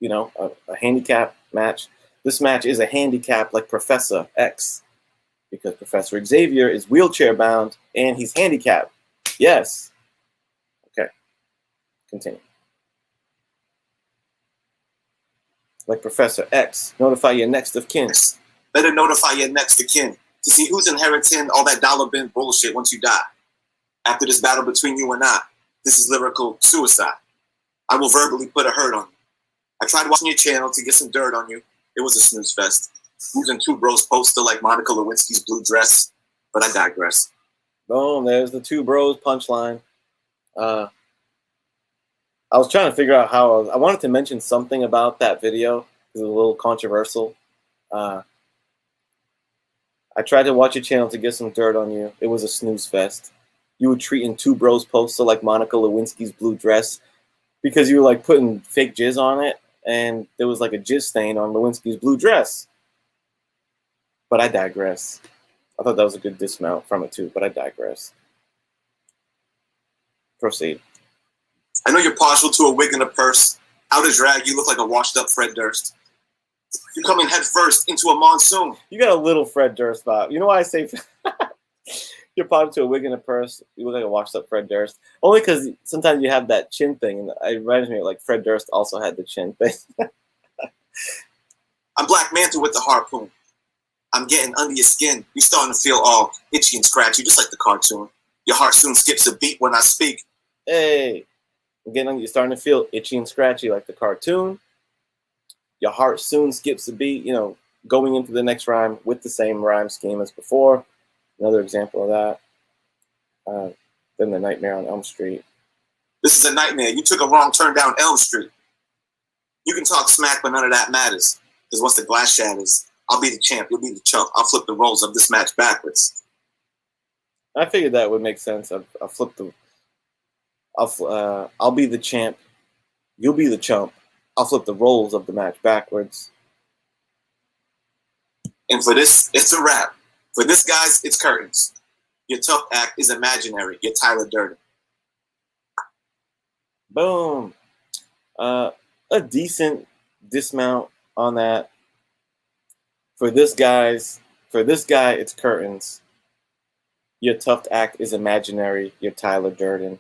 you know, a handicap match. This match is a handicap like Professor X, because Professor Xavier is wheelchair bound and he's handicapped. Yes. Okay. Continue. Like Professor X, notify your next of kin. Better notify your next of kin to see who's inheriting all that dollar bin bullshit once you die. After this battle between you and I, this is lyrical suicide. I will verbally put a hurt on you. I tried watching your channel to get some dirt on you. It was a snooze fest. Using 2 Bros poster like Monica Lewinsky's blue dress, but I digress. Boom, there's the 2 Bros punchline. I was trying to figure out how I wanted to mention something about that video because it was a little controversial. I tried to watch your channel to get some dirt on you. It was a snooze fest. You were treating 2 Bros poster like Monica Lewinsky's blue dress because you were like putting fake jizz on it, and there was like a jizz stain on Lewinsky's blue dress. But I digress. I thought that was a good dismount from it too, but I digress. Proceed. I know you're partial to a wig and a purse. Out of drag, you look like a washed up Fred Durst. You're coming head first into a monsoon. You got a little Fred Durst vibe. You know why I say you're partial to a wig and a purse? You look like a washed up Fred Durst. Only because sometimes you have that chin thing, and it reminds me like Fred Durst also had the chin thing. I'm Black Manta with the harpoon. I'm getting under your skin. You're starting to feel all itchy and scratchy, just like the cartoon. Your heart soon skips a beat when I speak. Hey. Again, you're starting to feel itchy and scratchy like the cartoon. Your heart soon skips a beat, you know, going into the next rhyme with the same rhyme scheme as before. Another example of that. Then the Nightmare on Elm Street. This is a nightmare. You took a wrong turn down Elm Street. You can talk smack, but none of that matters. Because once the glass shatters, I'll be the champ, you'll be the chump. I'll flip the roles of this match backwards. I figured that would make sense. I'll flip the. I'll be the champ. You'll be the chump. I'll flip the roles of the match backwards. And for this, it's a wrap. For this, guys, it's curtains. Your tough act is imaginary. You're Tyler Durden. Boom. A decent dismount on that. For this guy, it's curtains. Your tough act is imaginary. You're Tyler Durden.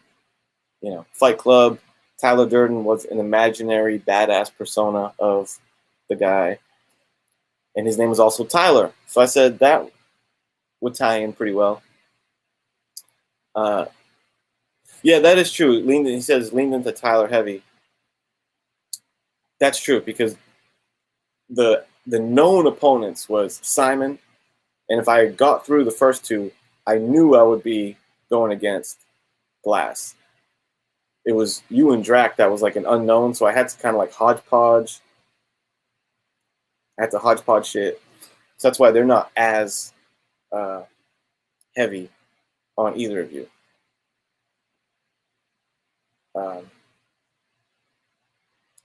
You know, Fight Club. Tyler Durden was an imaginary badass persona of the guy. And his name was also Tyler. So I said that would tie in pretty well. Yeah, that is true. He says leaned into Tyler heavy. That's true because the known opponents was Simon, and if I got through the first two, I knew I would be going against Glass. It was you and Drac that was like an unknown, so I had to kind of like hodgepodge. I had to hodgepodge shit. So that's why they're not as heavy on either of you.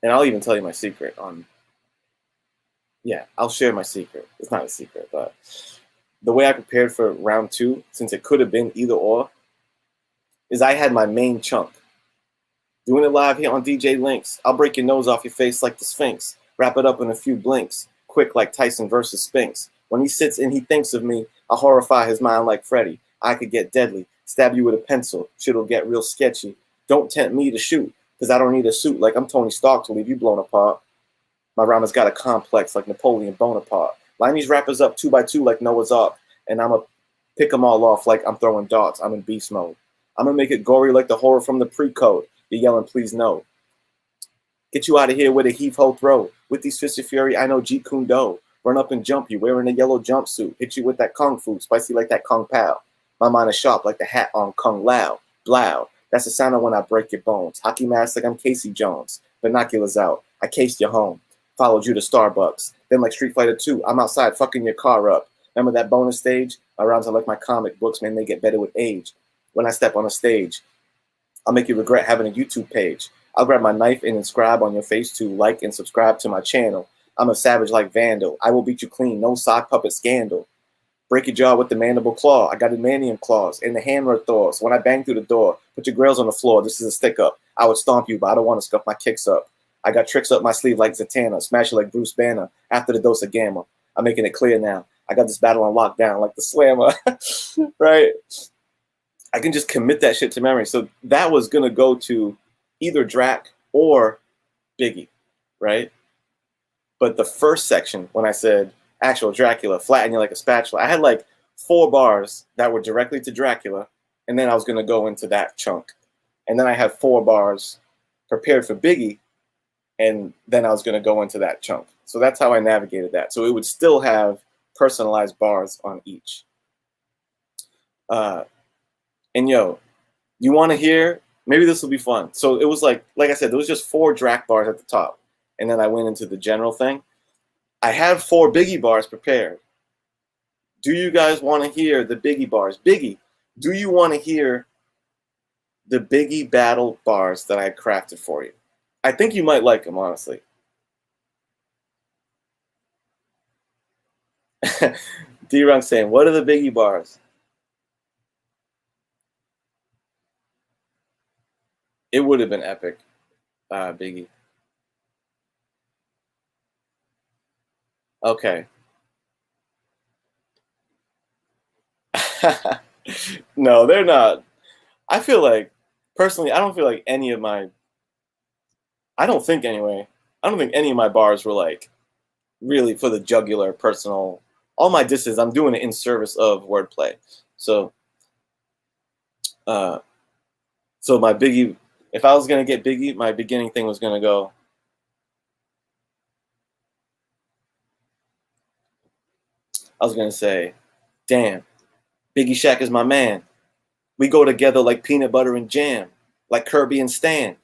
And I'll even tell you my secret on. Yeah, I'll share my secret. It's not a secret, but the way I prepared for round 2, since it could have been either or, is I had my main chunk. Doing it live here on Djlinx. I'll break your nose off your face like the Sphinx. Wrap it up in a few blinks. Quick like Tyson versus Spinks. When he sits and he thinks of me, I horrify his mind like Freddy. I could get deadly. Stab you with a pencil. Shit'll get real sketchy. Don't tempt me to shoot, because I don't need a suit like I'm Tony Stark to leave you blown apart. My rhyme has got a complex like Napoleon Bonaparte. Line these rappers up 2 by 2 like Noah's Ark, and I'ma pick them all off like I'm throwing darts. I'm in beast mode. I'm gonna make it gory like the horror from the pre-code. You're yelling, please no. Get you out of here with a heave-ho throw. With these fists of fury, I know Jeet Kune Do. Run up and jump you, wearing a yellow jumpsuit. Hit you with that kung fu, spicy like that Kung Pao. My mind is sharp like the hat on Kung Lao. Blow. That's the sound of when I break your bones. Hockey mask like I'm Casey Jones. Binoculars out. I cased your home. Followed you to Starbucks. Then like Street Fighter 2, I'm outside fucking your car up. Remember that bonus stage? My rhymes are like my comic books, man, they get better with age. When I step on a stage, I'll make you regret having a YouTube page. I'll grab my knife and inscribe on your face to like and subscribe to my channel. I'm a savage like Vandal. I will beat you clean, no sock puppet scandal. Break your jaw with the mandible claw. I got adamantium claws and the hammer Thors. When I bang through the door, put your grills on the floor. This is a stick up. I would stomp you, but I don't want to scuff my kicks up. I got tricks up my sleeve like Zatanna. Smash it like Bruce Banner after the dose of Gamma. I'm making it clear now. I got this battle on lockdown like the Slammer. Right? I can just commit that shit to memory. So that was going to go to either Drac or Biggie, right? But the first section, when I said actual Dracula, flatten you like a spatula, I had like 4 bars that were directly to Dracula, and then I was going to go into that chunk. And then I had 4 bars prepared for Biggie, and then I was going to go into that chunk. So that's how I navigated that. So it would still have personalized bars on each. And yo, you want to hear? Maybe this will be fun. So it was like I said, there was just 4 Drac bars at the top. And then I went into the general thing. I had 4 Biggie bars prepared. Do you guys want to hear the Biggie bars? Biggie, do you want to hear the Biggie battle bars that I had crafted for you? I think you might like them, honestly. D-Run saying, what are the Biggie bars? It would have been epic, Biggie. Okay. No, they're not. I feel like, personally, I don't feel like any of my, I don't think anyway, I don't think any of my bars were like really for the jugular personal. All my disses, I'm doing it in service of wordplay. So, so my Biggie, if I was going to get Biggie, my beginning thing was going to go, I was going to say, damn, Biggie Shaq is my man. We go together like peanut butter and jam, like Kirby and Stan.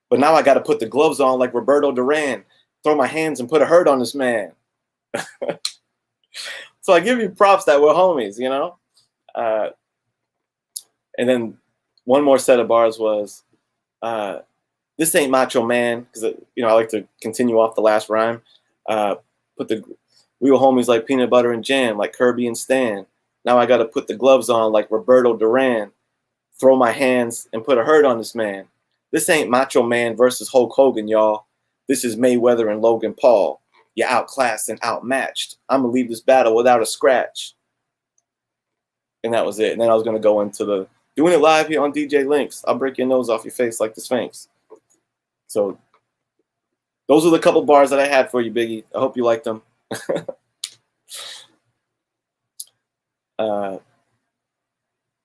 But now I got to put the gloves on like Roberto Duran, throw my hands and put a hurt on this man. So I give you props that we're homies, you know? And then one more set of bars was, this ain't Macho Man, because I like to continue off the last rhyme. We were homies like peanut butter and jam, like Kirby and Stan. Now I got to put the gloves on like Roberto Duran. Throw my hands and put a hurt on this man. This ain't Macho Man versus Hulk Hogan, y'all. This is Mayweather and Logan Paul. You're outclassed and outmatched. I'm going to leave this battle without a scratch. And that was it. And then I was going to go into doing it live here on Djlinx. I'll break your nose off your face like the Sphinx. So those are the couple bars that I had for you, Biggie. I hope you liked them.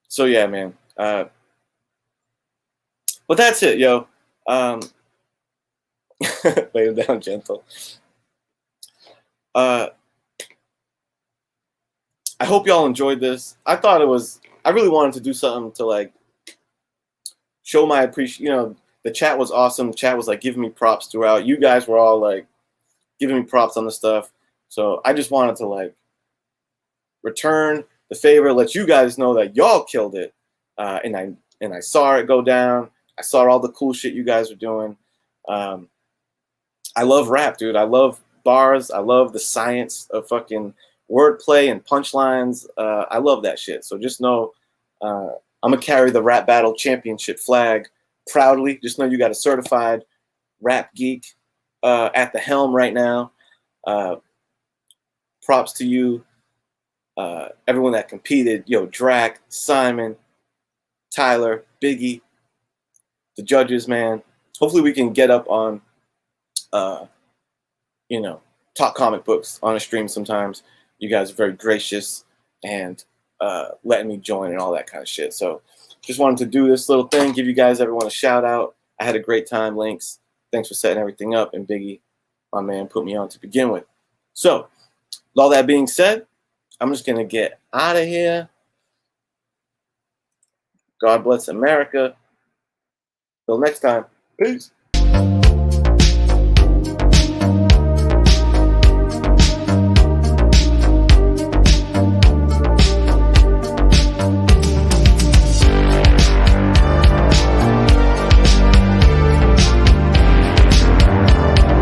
So yeah, man. But that's it, yo. Lay it down gentle. I hope y'all enjoyed this. I really wanted to do something to like show my appreciation. The chat was awesome. The chat was like giving me props throughout. You guys were all like giving me props on the stuff. So I just wanted to like return the favor, let you guys know that y'all killed it. And I saw it go down. I saw all the cool shit you guys were doing. I love rap, dude. I love bars. I love the science of fucking wordplay and punchlines. I love that shit. So just know I'm going to carry the Rap Battle Championship flag proudly. Just know you got a certified rap geek at the helm right now. Props to you. Everyone that competed. Yo, Drac, Simon, Tyler, Biggie, the judges, man. Hopefully we can get up on, talk comic books on a stream sometimes. You guys are very gracious and letting me join and all that kind of shit. So just wanted to do this little thing, give you guys, everyone, a shout out. I had a great time, Lynx. Thanks for setting everything up. And Biggie, my man, put me on to begin with. So with all that being said, I'm just going to get out of here. God bless America. Till next time. Peace.